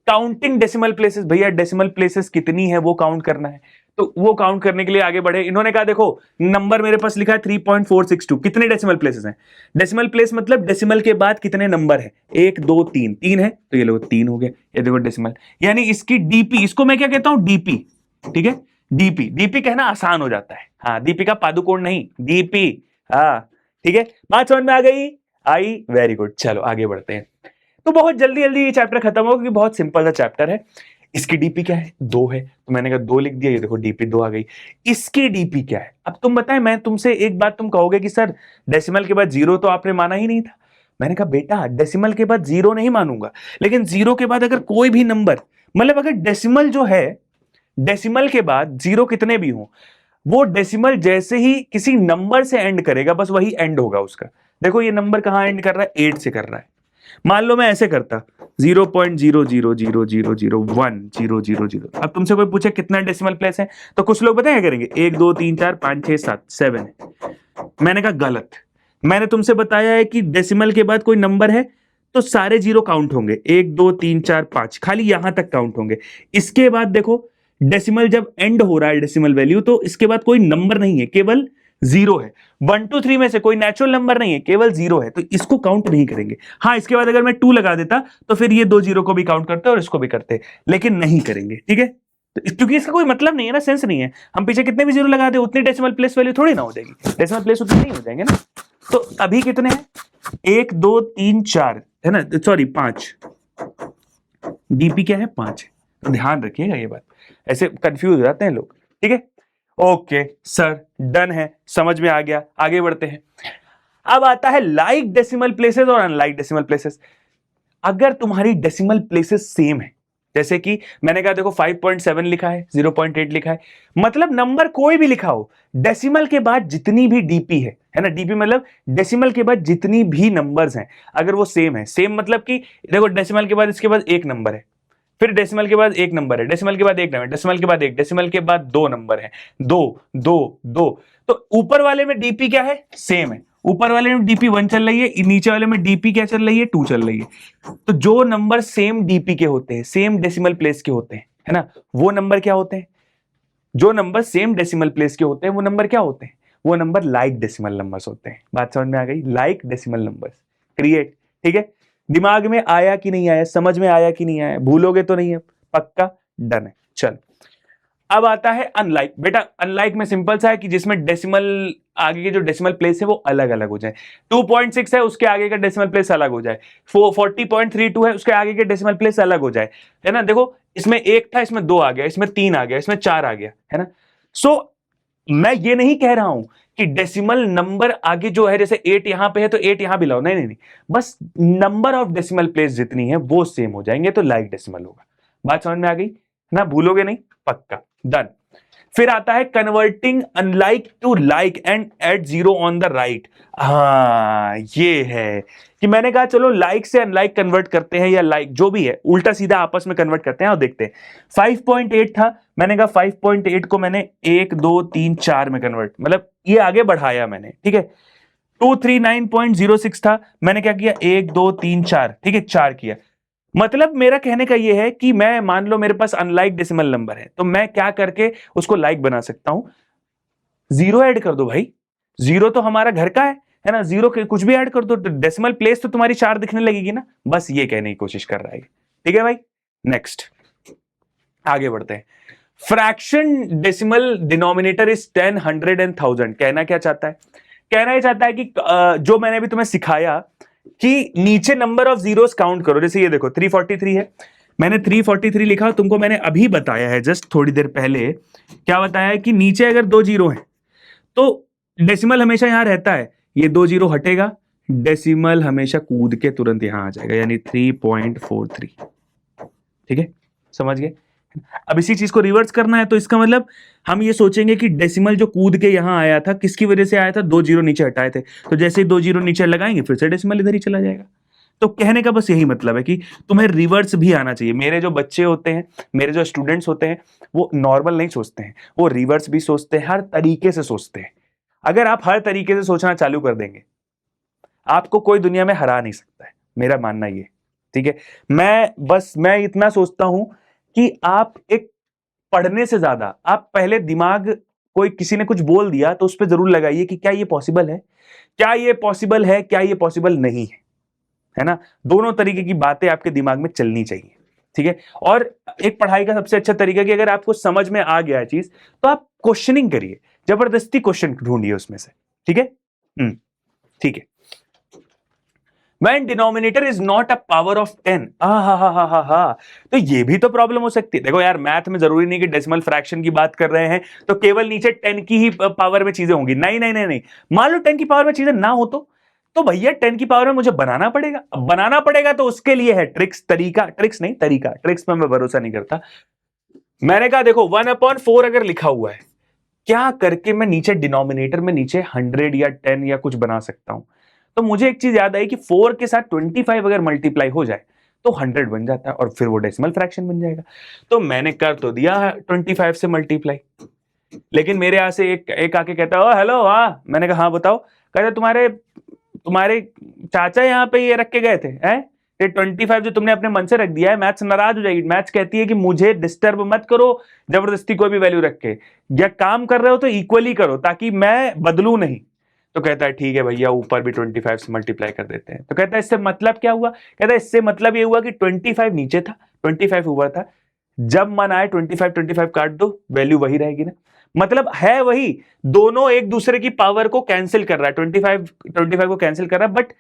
काउंटिंग डेसिमल प्लेसेस। भैया डेसिमल प्लेसेस कितनी है वो काउंट करना है, तो वो काउंट करने के लिए आगे बढ़े। इन्होंने कहा देखो नंबर मेरे पास लिखा है 3.462, कितने डेसिमल प्लेसेस हैं। डेसिमल प्लेस मतलब डेसिमल के बाद कितने नंबर है, 1 2 3, 3 है तो ये लोग 3 हो गए। ये देखो डेसिमल, यानी इसकी DP, इसको मैं क्या कहता हूं, DP, ठीक है। DP कहना आसान हो जाता है, हाँ, दीपिका पादुकोण नहीं, DP, हाँ, ठीक है। बात समझ में आ गई? आई, वेरी गुड। चलो आगे बढ़ते हैं। तो बहुत जल्दी जल्दी ये चैप्टर खत्म होगा क्योंकि बहुत सिंपल सा चैप्टर है। इसकी DP क्या है, 2 है, तो मैंने कहा 2 लिख दिया, ये देखो DP 2 आ गई। इसकी DP क्या है, अब तुम बताएं। मैं तुमसे एक बात तुम कहोगे कि सर डेसिमल के बाद 0 तो आपने माना ही नहीं था, मैंने कहा बेटा डेसिमल के बाद जीरो नहीं मानूंगा, लेकिन जीरो के बाद अगर कोई भी नंबर, मतलब अगर डेसिमल जो है, डेसिमल के बाद जीरो कितने भी हो, वो डेसिमल जैसे ही किसी नंबर से एंड करेगा बस वही एंड होगा उसका। देखो ये नंबर कहां एंड कर रहा है, 8 से कर रहा है। मान लो मैं ऐसे करता 0.000010000। अब तुमसे कोई पूछे कितना डेसिमल प्लेस है, तो कुछ लोग बताएं क्या करेंगे, 1 2 3 4 5 6 7 7 है। मैंने कहा गलत, मैंने तुमसे बताया है कि डेसिमल के बाद कोई नंबर है तो सारे जीरो काउंट होंगे, 1 2 3 4 5, खाली यहां तक काउंट होंगे। इसके बाद देखो डेसिमल जब एंड हो रहा है डेसिमल वैल्यू, तो इसके बाद कोई नंबर नहीं है, केवल जीरो है। 1 2 3 में से कोई नेचुरल नंबर नहीं है, केवल जीरो है, तो इसको काउंट नहीं करेंगे। हाँ, इसके बाद अगर मैं 2 लगा देता तो फिर ये 2 जीरो को भी काउंट करते और इसको भी करते, लेकिन नहीं करेंगे, ठीक है। तो क्योंकि इसका कोई मतलब नहीं है ना, सेंस नहीं है। हम पीछे कितने भी जीरो लगा दे उतनी डेसिमल प्लेस वैल्यू थोड़ी ना हो जाएगी, डेसिमल प्लेस उतनी नहीं हो जाएंगे ना। तो अभी कितने हैं, 1 2 3 4 है ना, सॉरी 5, डीपी क्या है 5 है, तो ध्यान रखिएगा ये बात, ऐसे कंफ्यूज हो जाते हैं लोग, ठीक है। ओके सर, डन है, समझ में आ गया, आगे बढ़ते हैं। अब आता है लाइक डेसिमल प्लेसेस और अनलाइक डेसिमल प्लेसेस। अगर तुम्हारी डेसिमल प्लेसेस सेम है, जैसे कि मैंने कहा देखो 5.7 लिखा है, 0.8 लिखा है, मतलब नंबर कोई भी लिखा हो, डेसिमल के बाद जितनी भी डीपी है ना, डीपी मतलब डेसिमल के बाद जितनी भी नंबर्स हैं, अगर वो सेम है, सेम मतलब कि देखो डेसिमल के बाद इसके बाद एक नंबर है, फिर डेसिमल के बाद एक नंबर है, डेसिमल के बाद एक नंबर, डेसिमल के बाद एक, डेसिमल के बाद दो नंबर है, दो दो दो, तो ऊपर वाले में डीपी क्या है, सेम है, ऊपर वाले में डीपी 1 चल रही है, नीचे वाले में डीपी क्या चल रही है, 2 चल रही है। तो जो नंबर सेम डीपी के होते हैं, सेम डेसिमल प्लेस के होते हैं, है ना, वो नंबर क्या होते हैं, जो नंबर सेम डेसिमल प्लेस के होते हैं वो नंबर क्या होते हैं, वो नंबर लाइक डेसिमल नंबर्स होते हैं। बात समझ में आ गई, लाइक डेसिमल नंबर्स क्रिएट, ठीक है। दिमाग में आया कि नहीं आया, समझ में आया कि नहीं आया, भूलोगे तो नहीं है, पक्का, डन है। चल अब आता है अनलाइक। बेटा अनलाइक में सिंपल सा है कि जिसमें डेसिमल आगे के जो डेसिमल प्लेस है वो अलग अलग हो जाए। 2.6 है उसके आगे का डेसिमल प्लेस अलग हो जाए, 40.32 है उसके आगे के डेसिमल प्लेस अलग हो जाए, है ना। देखो इसमें 1 था, इसमें 2 आ गया, इसमें 3 आ गया, इसमें 4 आ गया, है ना। सो मैं ये नहीं कह रहा हूं कि डेसिमल नंबर आगे जो है, जैसे 8 यहां पे है तो 8 यहां भी लाओ, नहीं नहीं नहीं, बस नंबर ऑफ डेसिमल प्लेस जितनी है वो सेम हो जाएंगे तो लाइक डेसिमल होगा। बात समझ में आ गई ना, भूलोगे नहीं, पक्का, डन। फिर आता है converting unlike to like and add zero on the right. हाँ ये है कि मैंने कहा चलो लाइक से अनलाइक कन्वर्ट करते हैं, या लाइक जो भी है उल्टा सीधा आपस में कन्वर्ट करते हैं और देखते हैं। 5.8 था, मैंने कहा 5.8 को मैंने 1 2 3 4 में कन्वर्ट, मतलब ये आगे बढ़ाया मैंने, ठीक है। 239.06 था, मैंने क्या किया, 1 2 3 4, ठीक है, 4 किया। मतलब मेरा कहने का यह है कि मैं मान लो मेरे पास अनलाइक डेसिमल नंबर है, तो मैं क्या करके उसको लाइक बना सकता हूं, जीरो ऐड कर दो भाई, जीरो तो हमारा घर का है ना, जीरो के कुछ भी ऐड कर दो, डेसिमल प्लेस तो तुम्हारी 4 दिखने लगेगी ना, बस ये कहने की कोशिश कर रहा है, ठीक है भाई। नेक्स्ट आगे बढ़ते हैं। Fraction decimal denominator is 10 100 and 1000। कहना क्या चाहता है, कहना यह चाहता है कि जो मैंने अभी तुम्हें सिखाया कि नीचे नंबर ऑफ जीरोस काउंट करो, जैसे ये देखो 343 है, मैंने 343 लिखा, तुमको मैंने अभी बताया है जस्ट थोड़ी देर पहले, क्या बताया है कि नीचे अगर 2 जीरो हैं तो डेसिमल हमेशा यहां रहता है, ये 2 जीरो हटेगा, डेसिमल हमेशा कूद के तुरंत यहां आ जाएगा, यानी 3.43, ठीक है, समझ गए। अब इसी चीज को रिवर्स करना है, तो इसका मतलब हम ये सोचेंगे कि डेसिमल जो कूद के यहां आया था किसकी वजह से आया था, 2 जीरो नीचे हटाए थे, तो जैसे ही 2 जीरो नीचे लगाएंगे फिर से डेसिमल इधर ही चला जाएगा। तो कहने का बस यही मतलब है कि तुम्हें रिवर्स भी आना चाहिए। मेरे जो बच्चे होते हैं, मेरे जो स्टूडेंट्स होते हैं, वो नॉर्मल नहीं सोचते हैं, वो रिवर्स भी सोचते हैं, हर तरीके से सोचते हैं। अगर आप हर तरीके से सोचना चालू कर देंगे, आपको कोई दुनिया में हरा नहीं सकता है, मेरा मानना ये, ठीक है। मैं इतना सोचता हूं कि आप एक पढ़ने से ज्यादा आप पहले दिमाग, कोई किसी ने कुछ बोल दिया तो उस पर जरूर लगाइए कि क्या ये पॉसिबल है, क्या ये पॉसिबल है, क्या ये पॉसिबल नहीं है ना। दोनों तरीके की बातें आपके दिमाग में चलनी चाहिए, ठीक है। और एक पढ़ाई का सबसे अच्छा तरीका कि अगर आपको समझ में आ गया है चीज तो आप क्वेश्चनिंग करिए, जबरदस्ती क्वेश्चन ढूंढिए उसमें से, ठीक है, ठीक है। When denominator is not a power of 10, तो ये भी तो प्रॉब्लम हो सकती है। देखो यार, मैथ में जरूरी नहीं कि डेसिमल फ्रैक्शन की बात कर रहे हैं तो केवल नीचे 10 की ही पावर में चीजें होंगी, नहीं नहीं नहीं नहीं। मान लो 10 की पावर में चीजें ना हो तो तो भैया 10 की पावर में मुझे बनाना पड़ेगा। अब बनाना पड़ेगा तो उसके लिए है ट्रिक्स, तरीका, ट्रिक्स नहीं तरीका, ट्रिक्स में मैं भरोसा नहीं करता। मैंने कहा देखो 1/4 अगर लिखा हुआ है, क्या करके मैं नीचे डिनोमिनेटर में नीचे 100 या 10 या कुछ बना सकता हूं। तो मुझे एक चीज याद आई कि 4 के साथ 25 अगर मल्टीप्लाई हो जाए तो 100 बन जाता है और फिर वो डेसिमल फ्रैक्शन बन जाएगा। तो मैंने कर तो दिया 25 से मल्टीप्लाई, लेकिन मेरे यहां से एक आके कहता है, ओ हेलो, हाँ। मैंने कहा हाँ बताओ। कहता तुम्हारे तुम्हारे चाचा यहाँ पे ये रख के गए थे, हैं? ये 25 जो तुमने अपने मन से रख दिया है, मैथ्स नाराज हो जाएगी। मैथ्स कहती है कि मुझे डिस्टर्ब मत करो जबरदस्ती कोई भी वैल्यू रख के, या काम कर रहे हो तो इक्वली करो ताकि मैं बदलू नहीं। तो कहता है ठीक है भैया, ऊपर भी 25 से मल्टीप्लाई कर देते हैं। तो कहता है इससे मतलब क्या हुआ? कहता है इससे मतलब ये हुआ कि 25 नीचे था, 25 ऊपर था। जब मन आए 25 काट दो, वैल्यू वही रहेगी ना। मतलब है वही, दोनों एक दूसरे की पावर को कैंसिल कर रहा है, 25 को कैंसिल कर रहा है, बट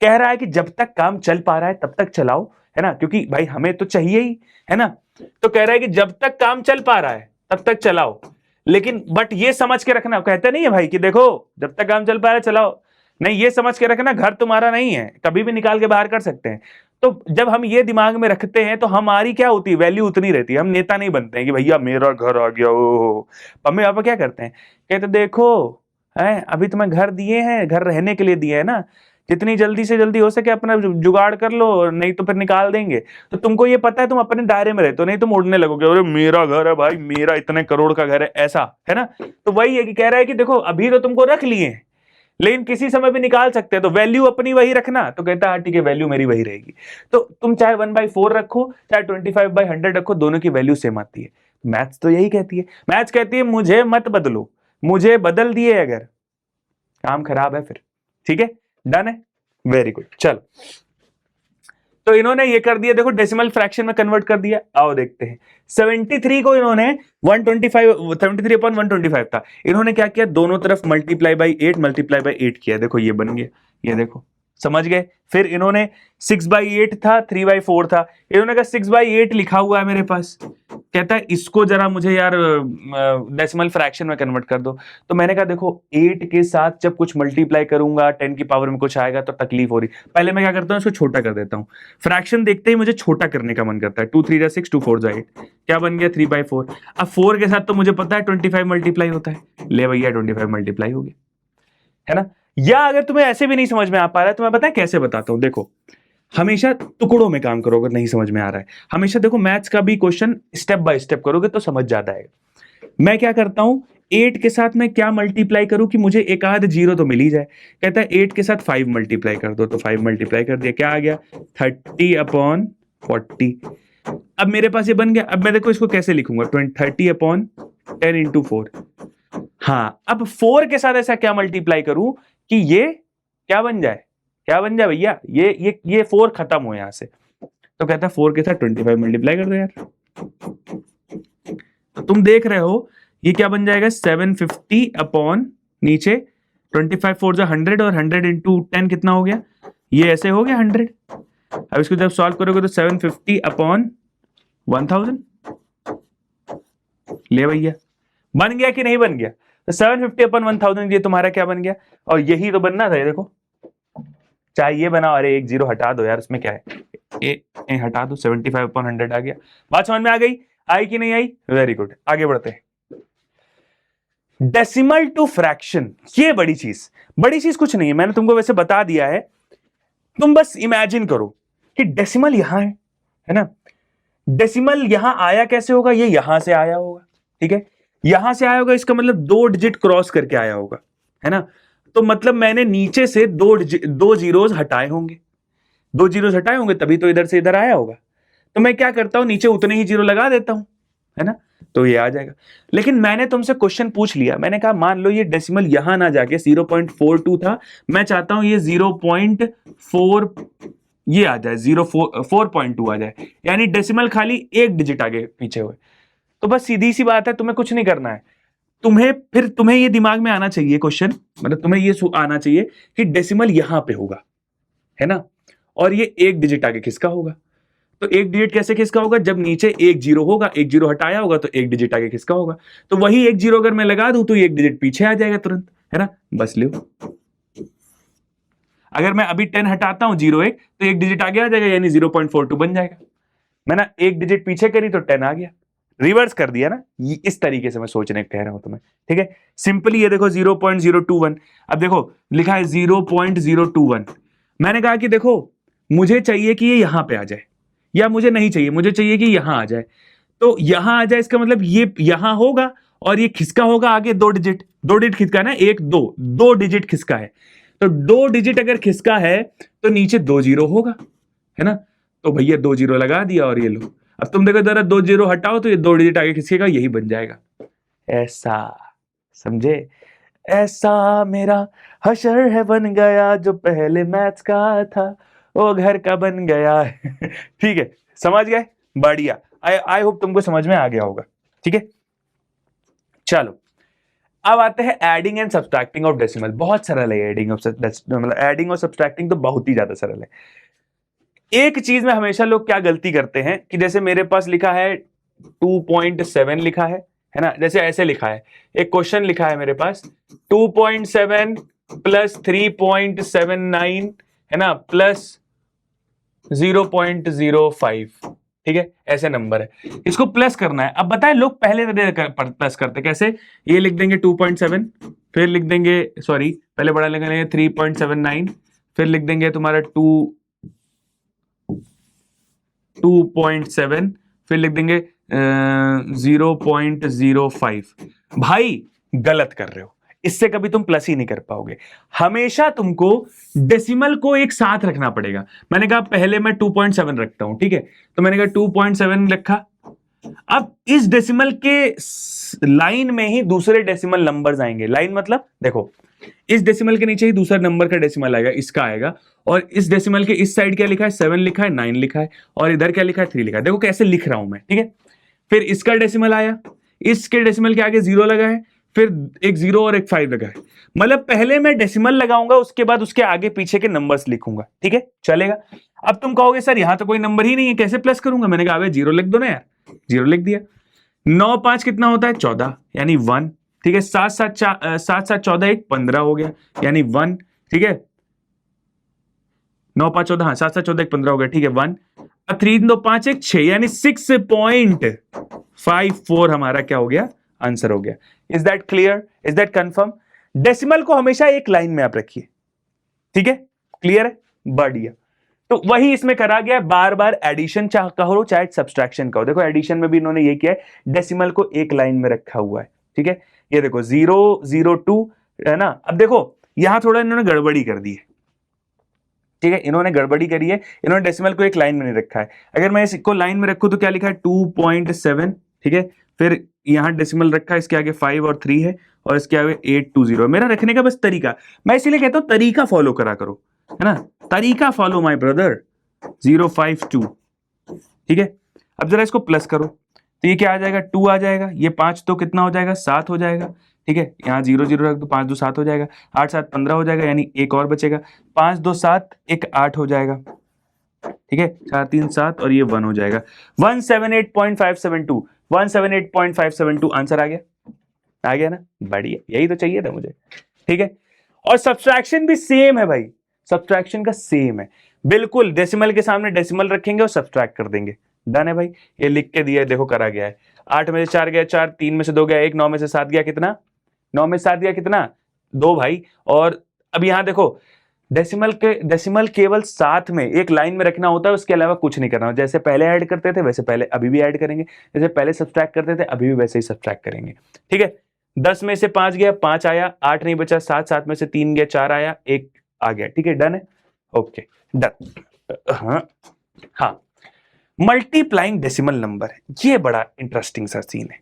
कह रहा है कि जब तक काम चल पा रहा है तब तक चलाओ, है ना, क्योंकि भाई हमें तो चाहिए ही, है ना। तो कह रहा है कि जब तक काम चल पा रहा है तब तक चलाओ, लेकिन बट ये समझ के रखना, कहते नहीं है भाई कि देखो जब तक काम चल पा रहा है चलाओ, नहीं, ये समझ के रखना घर तुम्हारा नहीं है, कभी भी निकाल के बाहर कर सकते हैं। तो जब हम ये दिमाग में रखते हैं तो हमारी क्या होती है, वैल्यू उतनी रहती है। हम नेता नहीं बनते हैं कि भैया मेरा घर आ गया, ओ। मम्मी पापा क्या करते हैं, कहते देखो है अभी तुम्हें घर दिए हैं, घर रहने के लिए दिए है ना, जितनी जल्दी से जल्दी हो सके अपना जुगाड़ कर लो, नहीं तो फिर निकाल देंगे। तो तुमको ये पता है तुम अपने दायरे में रहते हो, नहीं तुम उड़ने लगोगे, अरे मेरा घर है भाई, मेरा इतने करोड़ का घर है, ऐसा है ना। तो वही है कि कह रहा है कि देखो अभी तो तुमको रख लिए हैं, लेकिन किसी समय भी निकाल सकते हैं, तो वैल्यू अपनी वही रखना। तो कहता है ठीक है, वैल्यू मेरी वही रहेगी। तो तुम चाहे 1/4 रखो, चाहे 25/100 रखो, दोनों की वैल्यू सेम आती है। मैथ्स तो यही कहती है, मैथ्स कहती है मुझे मत बदलो, मुझे बदल दिए अगर काम खराब है फिर। ठीक है, डन है, वेरी गुड। चलो, तो इन्होंने ये कर दिया, देखो डेसिमल फ्रैक्शन में कन्वर्ट कर दिया। आओ देखते हैं, 73 को इन्होंने 125, 73/125 था, इन्होंने क्या किया, दोनों तरफ मल्टीप्लाई बाई 8 किया। देखो ये बन गया, ये देखो, समझ गए। फिर इन्होंने 6/8 था, 3/4 था, इन्होंने कहा 6/8 लिखा हुआ है मेरे पास, कहता है इसको जरा मुझे यार डेसिमल फ्रैक्शन में कन्वर्ट कर दो। तो मैंने कहा देखो 8 के साथ जब कुछ मल्टीप्लाई करूंगा 10 की पावर में कुछ आएगा तो तकलीफ हो रही, पहले मैं क्या करता हूं, इसको छोटा कर देता हूं। फ्रैक्शन देखते ही मुझे छोटा करने का मन करता है, 2 3 6, 2 4 8, क्या बन गया 3/4। अब 4 के साथ तो मुझे पता है 25 मल्टीप्लाई होता है, ले भैया 25 मल्टीप्लाई हो गया, है ना। या अगर तुम्हें ऐसे भी नहीं समझ में आ पा रहा है तो मैं बताया कैसे बताता हूं। देखो हमेशा टुकड़ों में काम करो, अगर नहीं समझ में आ रहा है हमेशा देखो मैथ्स का भी क्वेश्चन स्टेप बाय स्टेप करोगे तो समझ जाता है। मैं क्या करता हूं, 8 के साथ मैं क्या मल्टीप्लाई करूं कि मुझे एक आध जीरो तो मिल ही जाए। कहता है 8 के साथ 5 मल्टीप्लाई कर दो, तो 5 मल्टीप्लाई कर दिया, क्या आ गया 30/40। अब मेरे पास ये बन गया। अब मैं देखो इसको कैसे लिखूंगा, 30/10 इंटू 4। हाँ, अब 4 के साथ ऐसा क्या मल्टीप्लाई करूं कि ये क्या बन जाए, क्या बन जाए भैया, ये 4 खत्म हो यहां से। तो कहता है 4 के साथ 25 मल्टीप्लाई कर दो यार। तो तुम देख रहे हो ये क्या बन जाएगा, 750 अपॉन नीचे 25 4 100, और 100 इंटू 10 कितना हो गया, ये ऐसे हो गया 100। अब इसको जब सॉल्व करोगे तो 750 अपॉन 1000, ले भैया, बन गया कि नहीं बन गया। तो 750 अपॉन 1000 ये तुम्हारा क्या बन गया, और यही तो बनना था। ये देखो, चाहे ये बनाओ, अरे एक जीरो हटा दो यार, उसमें क्या है, ए हटा दो, 75/100 आ गया। बात समझ में आ गई, आई कि नहीं आई, वेरी गुड। आगे बढ़ते हैं, डेसिमल टू फ्रैक्शन, ये बड़ी चीज कुछ नहीं है, मैंने तुमको वैसे बता दिया है। तुम बस इमेजिन करो कि डेसिमल यहां है ना, डेसिमल यहां आया कैसे होगा, ये यहां से आया होगा, ठीक है, यहां से आया होगा, इसका मतलब 2 डिजिट क्रॉस करके आया होगा, है ना। तो मतलब मैंने नीचे से दो जीरोस हटाए होंगे, 2 जीरोस हटाए होंगे, तभी तो इधर से इधर आया होगा। तो मैं क्या करता हूं, नीचे उतने ही जीरो लगा देता हूं, है ना, तो ये आ जाएगा। लेकिन मैंने तुमसे क्वेश्चन पूछ लिया, मैंने कहा मान लो ये डेसिमल यहां ना जाके 0.42 था, मैं चाहता हूं ये 0.4 ये आ जाए, 4.2 आ जाए, यानी डेसिमल खाली एक डिजिट आगे पीछे हुए। तो बस सीधी सी बात है, तुम्हें कुछ नहीं करना है, तुम्हें ये दिमाग में आना चाहिए क्वेश्चन, मतलब तुम्हें ये आना चाहिए कि डेसिमल यहां पे होगा, है ना, और ये एक डिजिट आगे किसका होगा। तो एक डिजिट कैसे किसका होगा, जब नीचे एक जीरो होगा, एक जीरो हटाया होगा, तो एक डिजिट आगे किसका होगा। तो वही एक जीरो अगर मैं लगा दूं तो एक डिजिट पीछे आ जाएगा तुरंत, है ना, बस लो। अगर मैं अभी 10 हटाता हूं 01 तो एक डिजिट आगे आ जाएगा, यानी 0.42 बन जाएगा। मैं ना एक डिजिट पीछे करी तो 10 आ गया, रिवर्स कर दिया ना। ये इस तरीके से मैं सोचने कह रहा हूं तुम्हें, ठीक है। सिंपली ये देखो 0.021, अब देखो लिखा है 0.021। मैंने कहा कि देखो मुझे चाहिए कि ये यहां पे आ जाए, या मुझे नहीं चाहिए, मुझे चाहिए कि यहां आ जाए। तो यहां आ जाए इसका मतलब ये यहां होगा और ये खिसका होगा आगे 2 डिजिट, 2 डिजिट खिसका है ना, 1 2, 2 डिजिट खिसका है। तो 2 डिजिट अगर खिसका है तो नीचे 2 जीरो होगा, है ना। तो भैया 2 जीरो लगा दिया और ये लो। अब तुम देखो जरा 2 जीरो हटाओ तो ये 2 डिजिट आगे खिसकेगा, यही बन जाएगा। ऐसा, समझे? ऐसा मेरा हशर है बन गया जो पहले मैथ्स का था वो घर का बन गया। ठीक है, समझ गए? बढ़िया। आई होप तुमको समझ में आ गया होगा, ठीक है। चलो अब आते हैं adding and subtracting of decimal. बहुत सरल है एडिंग ऑफ, मतलब एडिंग और सब्सट्रैक्टिंग तो बहुत ही ज्यादा सरल है। एक चीज में हमेशा लोग क्या गलती करते हैं कि जैसे मेरे पास लिखा है 2.7 लिखा है ना, जैसे ऐसे लिखा है, एक क्वेश्चन लिखा है मेरे पास 2.7 प्लस 3.79 है ना, प्लस 0.05, ठीक है, ऐसे नंबर है, इसको प्लस करना है। अब बताएं लोग पहले प्लस करते कैसे, ये लिख देंगे 2.7, फिर लिख देंगे, सॉरी पहले बड़ा लिख देंगे 3.79, फिर लिख देंगे तुम्हारा 2.7, फिर लिख देंगे 0.05। भाई गलत कर रहे हो, इससे कभी तुम प्लस ही नहीं कर पाओगे। हमेशा तुमको डेसिमल को एक साथ रखना पड़ेगा। मैंने कहा पहले मैं 2.7 रखता हूं, ठीक है, तो मैंने कहा 2.7 रखा। अब इस डेसिमल के लाइन में ही दूसरे डेसिमल नंबर्स आएंगे। लाइन मतलब देखो, इस डेसिमल के नीचे ही दूसरा नंबर का डेसिमल आएगा, इसका आएगा, और इस डेसिमल के इस साइड क्या लिखा है, 7 लिखा है, 9 लिखा है, और इधर क्या लिखा है, 3 लिखा है। देखो कैसे लिख रहा हूं मैं, ठीक है। फिर इसका डेसिमल आया, इसके डेसिमल के आगे 0 लगा है, फिर एक 0 और एक 5 लगा है। मतलब पहले मैं डेसिमल लगाऊंगा, उसके बाद उसके आगे पीछे के नंबर्स लिखूंगा, ठीक है, चलेगा। अब तुम कहोगे सर यहां तो कोई नंबर ही नहीं है, कैसे प्लस करूंगा? मैंने कहा 0 लिख दो ना यार, 0 लिख दिया। 9 5 कितना होता है, 14, यानी 1, ठीक है। 7 7 14 1 15 हो गया, यानी 1, ठीक है। 9 5 14, हाँ 7 7 14 1 15 हो गया, ठीक है, 1। अब 3 2 5 1 6, यानी 6.54 हमारा क्या हो गया, आंसर हो गया। Is that clear? Is that confirm? Decimal को हमेशा एक लाइन में आप रखिए, ठीक है, क्लियर है, बढ़िया। तो वही इसमें करा गया, बार बार एडिशन कहो चाहे सब्सट्रैक्शन कहो। देखो एडिशन में भी इन्होंने ये किया है, डेसिमल को एक लाइन में रखा हुआ है, ठीक है। ये देखो 002 है ना। अब देखो यहां थोड़ा इन्होंने गड़बड़ी कर दी है, ठीक है, इन्होंने गड़बड़ी करी है, इन्होंने डेसिमल को एक लाइन में नहीं रखा है। अगर मैं इसको लाइन में रखूं तो क्या लिखा है, 2.7, ठीक है, फिर यहां डेसिमल रखा है, इसके आगे 5 और 3 है, और इसके आगे 820। मेरा रखने का बस तरीका, मैं इसीलिए कहता हूं तरीका फॉलो करा करो, है ना, तरीका फॉलो माय ब्रदर। 052, ठीक है। अब जरा इसको प्लस करो तो ये क्या आ जाएगा, 2 आ जाएगा, ये 5 तो कितना हो जाएगा, 7 हो जाएगा, ठीक है। यहाँ 0 0 रख दो, 5 2 7 हो जाएगा, 8 7 15 हो जाएगा, यानी एक और बचेगा, 5 2 7 1 8 हो जाएगा, ठीक है, 4 3 7 और ये 1 हो जाएगा। 178.572, 178.572 आंसर आ गया ना, बढ़िया, यही तो चाहिए था मुझे, ठीक है। और सब्सट्रैक्शन भी सेम है भाई, सब्सट्रैक्शन का सेम है बिल्कुल, डेसिमल के सामने डेसिमल रखेंगे और सब्सट्रैक्ट कर देंगे, डन है भाई। ये लिख के दिया है, देखो करा गया है। 8 में से 4 गया 4, 3 में से 2 गया 1, 9 में से 7 गया कितना, 9 में से 7 गया कितना, 2 भाई। और अब यहां देखो डेसिमल केवल साथ में एक लाइन में रखना होता है, उसके अलावा कुछ नहीं करना। जैसे पहले ऐड करते थे वैसे पहले अभी भी ऐड करेंगे, जैसे पहले सब्सट्रैक्ट करते थे अभी भी वैसे ही सब्सट्रैक्ट करेंगे, ठीक है। 10 में से 5 गया 5 आया, 8 नहीं बचा 7, 7 में से 3 गया 4 आया, 1 आ गया, ठीक है, डन है, ओके डन। हाँ मल्टीप्लाइंग डेसिमल नंबर, ये बड़ा इंटरेस्टिंग सा सीन है।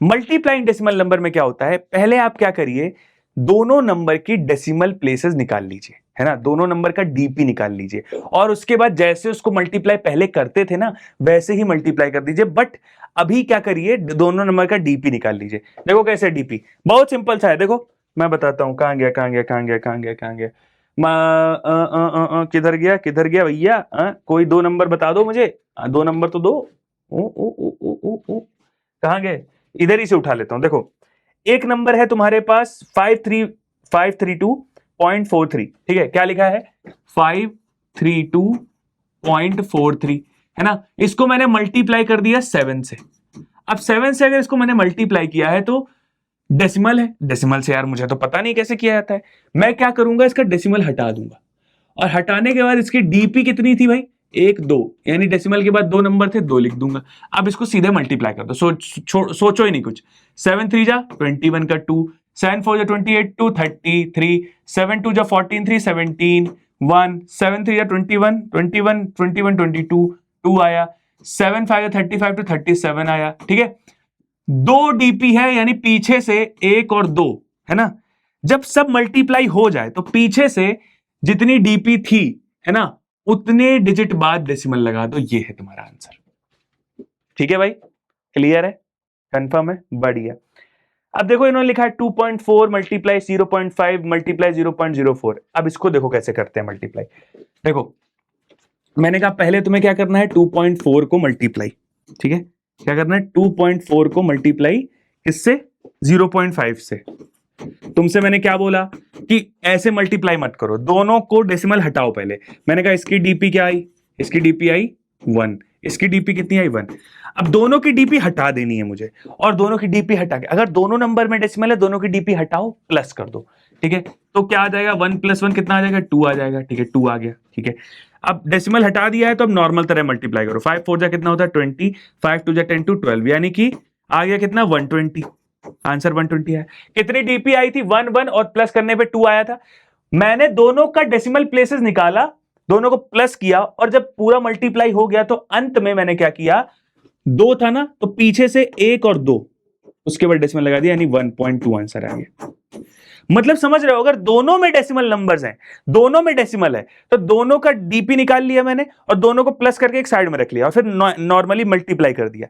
मल्टीप्लाइंग डेसिमल नंबर में क्या होता है, पहले आप क्या करिए, दोनों नंबर की डेसिमल प्लेसेस निकाल लीजिए, है ना, दोनों नंबर का डीपी निकाल लीजिए, और उसके बाद जैसे उसको मल्टीप्लाई पहले करते थे ना वैसे ही मल्टीप्लाई कर दीजिए। बट अभी क्या करिए, दोनों नंबर का डीपी निकाल लीजिए। देखो कैसे डीपी, बहुत सिंपल सा है, देखो मैं बताता हूं, कहां गया किधर गया भैया, कोई 2 नंबर बता दो मुझे, 2 नंबर तो दो। कहां गए, इधर ही से उठा लेता हूं। देखो एक नंबर है तुम्हारे पास 532, 0.43, ठीक है, क्या लिखा है 532.43, है ना। इसको मैंने मल्टीप्लाई कर दिया 7 से। अब 7 से अगर इसको मैंने मल्टीप्लाई किया है तो डेसिमल है, डेसिमल से यार मुझे तो पता नहीं कैसे किया जाता है। मैं क्या करूंगा, इसका डेसिमल हटा दूंगा और हटाने के बाद इसकी डीपी कितनी थी भाई 1 2, यानी डेसिमल के बाद 2 नंबर थे 2 लिख दूंगा। अब इसको सीधे मल्टीप्लाई कर दो, सोचो ही नहीं कुछ। 7 3 जा 21 का 2, 7 4 जा 28 2 33, 7 2 जा 14 3 17 1, 7 3 जा 21 21 21 22 2 आया, 7 5 जा 35 to 37 आया, ठीक है। 2 डीपी है यानी पीछे से 1 और 2, है ना। जब सब मल्टीप्लाई हो जाए तो पीछे से जितनी डीपी थी, है ना, उतने डिजिट बाद डेसिमल लगा दो, ये है तुम्हारा आंसर। ठीक है भाई, क्लियर है, कंफर्म है, बढ़िया। अब देखो इन्होंने लिखा है 2.4 मल्टीप्लाई 0.5 मल्टीप्लाई 0.04। अब इसको देखो कैसे करते हैं मल्टीप्लाई। देखो मैंने कहा पहले तुम्हें क्या करना है 2.4 को मल्टीप्लाई, ठीक है, क्या करना है 2.4 को मल्टीप्लाई किससे 0.5 से। तुमसे मैंने क्या बोला कि ऐसे मल्टीप्लाई मत करो, दोनों को डेसिमल हटाओ पहले। मैंने कहा इसकी डीपी क्या आई, इसकी डीपी आई 1, इसकी डीपी कितनी आई 1। अब दोनों की डीपी हटा देनी है मुझे, और दोनों की डीपी हटा के अगर दोनों नंबर में डेसिमल है दोनों की डीपी हटाओ प्लस कर दो, ठीक है। तो क्या आ जाएगा 1 + 1 कितना आ जाएगा 2 आ जाएगा, ठीक है 2 आ गया, ठीक है। अब डेसिमल हटा दिया है तो अब नॉर्मल तरह मल्टीप्लाई करो। 5 4 जा कितना होता है 20, 5 2 जा 10 to 12, यानी कि आ गया कितना 120, आंसर 120 है। कितनी डीपी आई थी 1 1 और प्लस करने पे 2 आया था। मैंने दोनों का डेसिमल प्लेसेस निकाला, दोनों को प्लस किया, और जब पूरा मल्टीप्लाई हो गया तो अंत में मैंने क्या किया, 2 था ना तो पीछे से 1 और 2 उसके बाद डेसिमल लगा दिया, यानी 1.2 आंसर आ गया। मतलब समझ रहे हो, अगर दोनों में डेसिमल नंबर्स हैं, दोनों में डेसिमल है, तो दोनों का डीपी निकाल लिया मैंने और दोनों को प्लस करके एक साइड में रख लिया और फिर नॉर्मली मल्टीप्लाई कर दिया।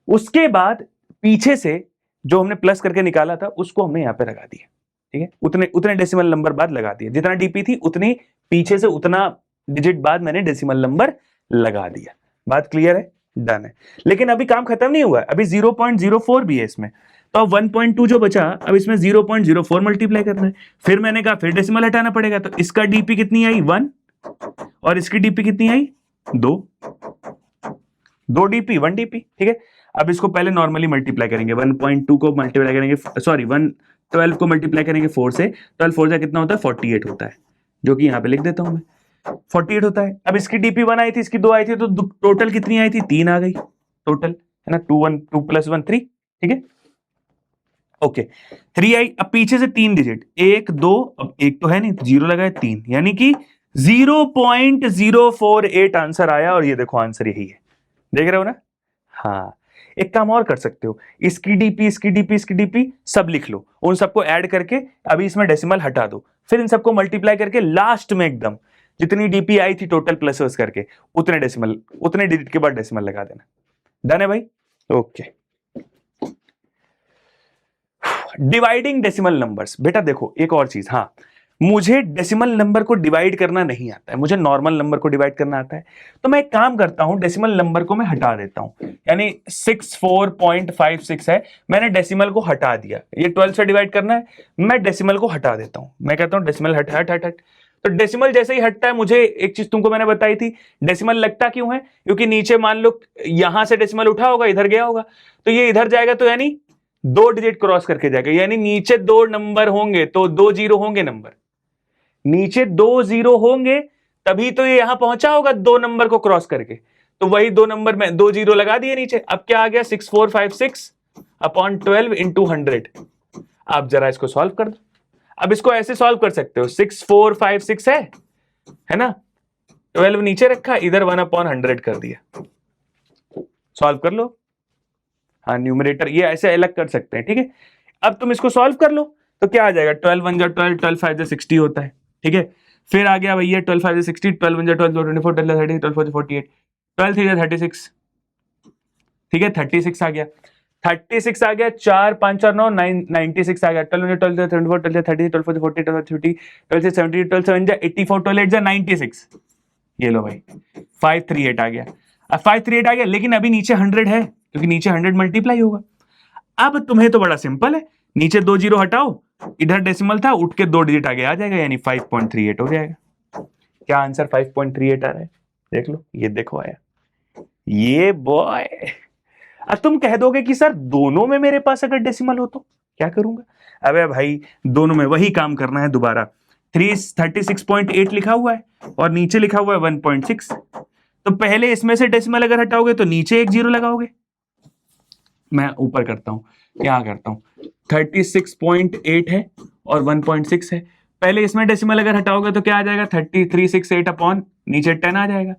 उसके बाद पीछे से जो हमने प्लस करके निकाला था उसको हमने यहां पे लगा दिया, ठीक है। उतने उतने डेसिमल नंबर बाद लगा दिया, जितना डीपी थी उतनी पीछे से उतना डिजिट बाद मैंने डेसिमल नंबर लगा दिया। बात क्लियर है, डन है। लेकिन अभी काम खत्म नहीं हुआ, अभी 0.04 भी है इसमें, तो अब 1.2 जो बचा अब इसमें 0.04 मल्टीप्लाई करना है। फिर मैंने कहा फिर डेसिमल हटाना पड़ेगा, तो इसका डीपी कितनी आई 1 और इसकी डीपी कितनी आई 2, 2 डीपी 1 डीपी, ठीक है। अब इसको पहले नॉर्मली मल्टीप्लाई करेंगे, 1.2 को मल्टीप्लाई करेंगे, सॉरी 112 को मल्टीप्लाई करेंगे 4 से, 12 4 जा कितना होता है 48 होता है, जो कि यहां पे लिख देता हूं मैं 48 होता है। अब इसकी डीपी 1 आई थी, इसकी 2 आई थी, तो टोटल कितनी आई थी 3 आ गई टोटल, है ना। 2 1 2 + 1 3, ठीक है, ओके 3 आई। अब पीछे से 3 डिजिट 1 2, अब 1 तो है नहीं, 0 लगाए 3, यानी कि 0.048 आंसर आया। और ये देखो आंसर यही है, देख रहे हो ना। हाँ, एक काम और कर सकते हो, इसकी डीपी इसकी डीपी इसकी डीपी सब लिख लो, उन सबको ऐड करके अभी इसमें डेसिमल हटा दो, फिर इन सबको मल्टीप्लाई करके लास्ट में एकदम जितनी डीपी आई थी टोटल प्लस करके उतने डेसिमल उतने डिजिट के बाद डेसिमल लगा देना। डन है भाई, ओके। डिवाइडिंग डेसिमल नंबर्स, बेटा देखो एक और चीज, हाँ मुझे डेसिमल नंबर को डिवाइड करना नहीं आता है, मुझे नॉर्मल नंबर को डिवाइड करना आता है। तो मैं एक काम करता हूं, डेसिमल नंबर को मैं हटा देता हूं, यानी 64.56 है, मैंने डेसिमल को हटा दिया। ये 12 से डिवाइड करना है, मैं डेसिमल को हटा देता हूं, मैं कहता हूं डेसिमल हट हट हट हट। तो डेसिमल जैसे ही हटता है, मुझे एक चीज तुमको मैंने बताई थी, डेसिमल लगता क्यों है, क्योंकि नीचे मान लो यहां से डेसिमल उठा होगा इधर गया होगा, तो ये इधर जाएगा तो यानी 2 डिजिट क्रॉस करके जाएगा, यानी नीचे 2 नंबर होंगे तो 2 जीरो होंगे, नंबर नीचे 2 जीरो होंगे तभी तो ये यहां पहुंचा होगा 2 नंबर को क्रॉस करके, तो वही 2 नंबर में 2 जीरो लगा दिए नीचे। अब क्या आ गया 6456/12 × 100। आप जरा इसको सॉल्व कर दो। अब इसको ऐसे सॉल्व कर सकते हो, 6456 है ना, 12 नीचे रखा, इधर 1/100 कर दिया, सॉल्व कर लो। हाँ न्यूमरेटर ये ऐसे अलग कर सकते हैं, ठीक है। अब तुम इसको सॉल्व कर लो तो क्या आ जाएगा, 12 1 जा 12, 12 5 जा 60 होता है, ठीक है। फिर आ गया भैया 12 5 जा 60, 12 1 जा 12, 12 24, 12 30, 12 4 जा 48, 12 3 जा 36, ठीक है 36 आ गया, 36 आ गया, 4 5 और 9 96 आ गया, 12 12 जा 24, 12 जा 30, 12 4 जा 40, 12 30, 12 से 70, 12 7 जा 84, 12 8 जा 96, ये लो भाई 538 आ गया। अब 538 आ गया, लेकिन अभी नीचे 100 है क्योंकि नीचे 100 मल्टीप्लाई होगा। अब तुम्हें तो बड़ा सिंपल है, नीचे 2 जीरो हटाओ, इधर डेसिमल था, उठ के 2 डिजिट आगे आ जाएगा, यानी 5.38 हो जाएगा। क्या आंसर 5.38 आ रहा है? देख लो, ये देखो आया, ये बॉय। अब तुम कह दोगे कि सर दोनों में मेरे पास अगर डेसिमल हो तो क्या करूंगा? अबे भाई, दोनों में वही काम करना है दोबारा। 36.8 लिखा हुआ है और नीचे लिखा हुआ है 1.6, तो पहले इसमें से डेसिमल अगर हटाओगे तो नीचे एक जीरो लगाओगे। मैं ऊपर करता हूं, यहां करता हूं, 36.8 है और 1.6 है। पहले इसमें डेसिमल अगर हटाओगे तो क्या आ जाएगा? 3368 अपॉन नीचे 10 आ जाएगा।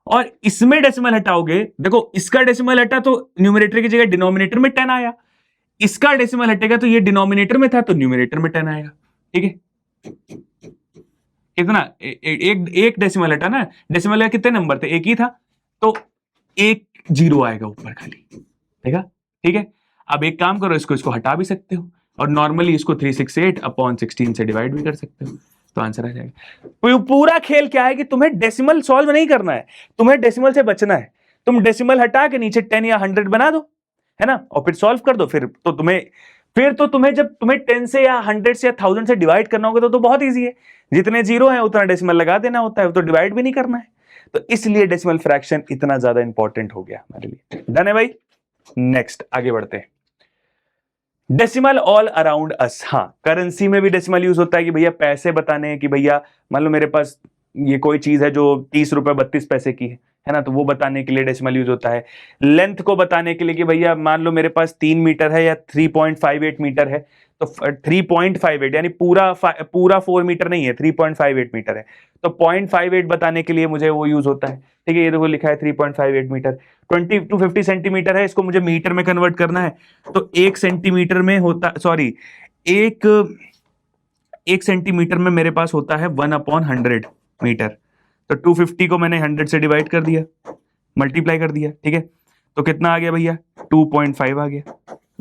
और इसमें डेसिमल हटाओगे, देखो इसका डेसिमल हटा तो न्यूमरेटर की जगह डिनोमिनेटर में 10 आया, इसका डेसिमल हटेगा तो ये डिनोमिनेटर में था तो न्यूमरेटर में 10 आएगा। ठीक है, कितना? एक डेसिमल हटा ना, डेसिमल का कितने नंबर थे? एक ही था, तो एक जीरो आएगा ऊपर खाली। देखा? ठीक है, अब एक काम करो, इसको हटा भी सकते हो और नॉर्मली इसको 368 अपॉन 16 से डिवाइड भी कर सकते हो, तो आंसर आ जाएगा। पूरा खेल क्या है कि तुम्हें डेसिमल सॉल्व नहीं करना है, तुम्हें डेसिमल से बचना है। तुम डेसिमल हटा के नीचे 10 या 100 बना दो, है ना, और फिर सॉल्व कर दो। फिर तो तुम्हें जब तुम्हें 10 से या 100 से या 1000 से डिवाइड करना होगा तो बहुत ईजी है, जितने जीरो है उतना डेसिमल लगा देना होता है, तो डिवाइड भी नहीं करना है। तो इसलिए डेसिमल फ्रैक्शन इतना ज्यादा इंपॉर्टेंट हो गया हमारे लिए। डन है भाई? नेक्स्ट आगे बढ़ते हैं। Decimal all around us. हाँ, करेंसी में भी डेसिमल यूज होता है कि भैया पैसे बताने हैं कि भैया मान लो मेरे पास ये कोई चीज है जो 30 रुपए 32 पैसे की है ना, तो वो बताने के लिए डेसिमल यूज होता है। लेंथ को बताने के लिए कि भैया मान लो मेरे पास 3 मीटर है या 3.58 मीटर है, तो 3.58 यानी पूरा 4 मीटर नहीं है, 3.58 मीटर है, तो 0.58 बताने के लिए मुझे वो यूज होता है। ठीक है, ये देखो लिखा है 3.58 मीटर। 20 to 50 सेंटीमीटर है, इसको मुझे मीटर में कन्वर्ट करना है, तो 1 सेंटीमीटर में होता, सॉरी, एक सेंटीमीटर में मेरे पास होता है 1/100 मीटर। तो 250 को मैंने 100 से डिवाइड कर दिया, मल्टीप्लाई कर दिया। ठीक है, तो कितना आ गया भैया? 2.5 आ गया।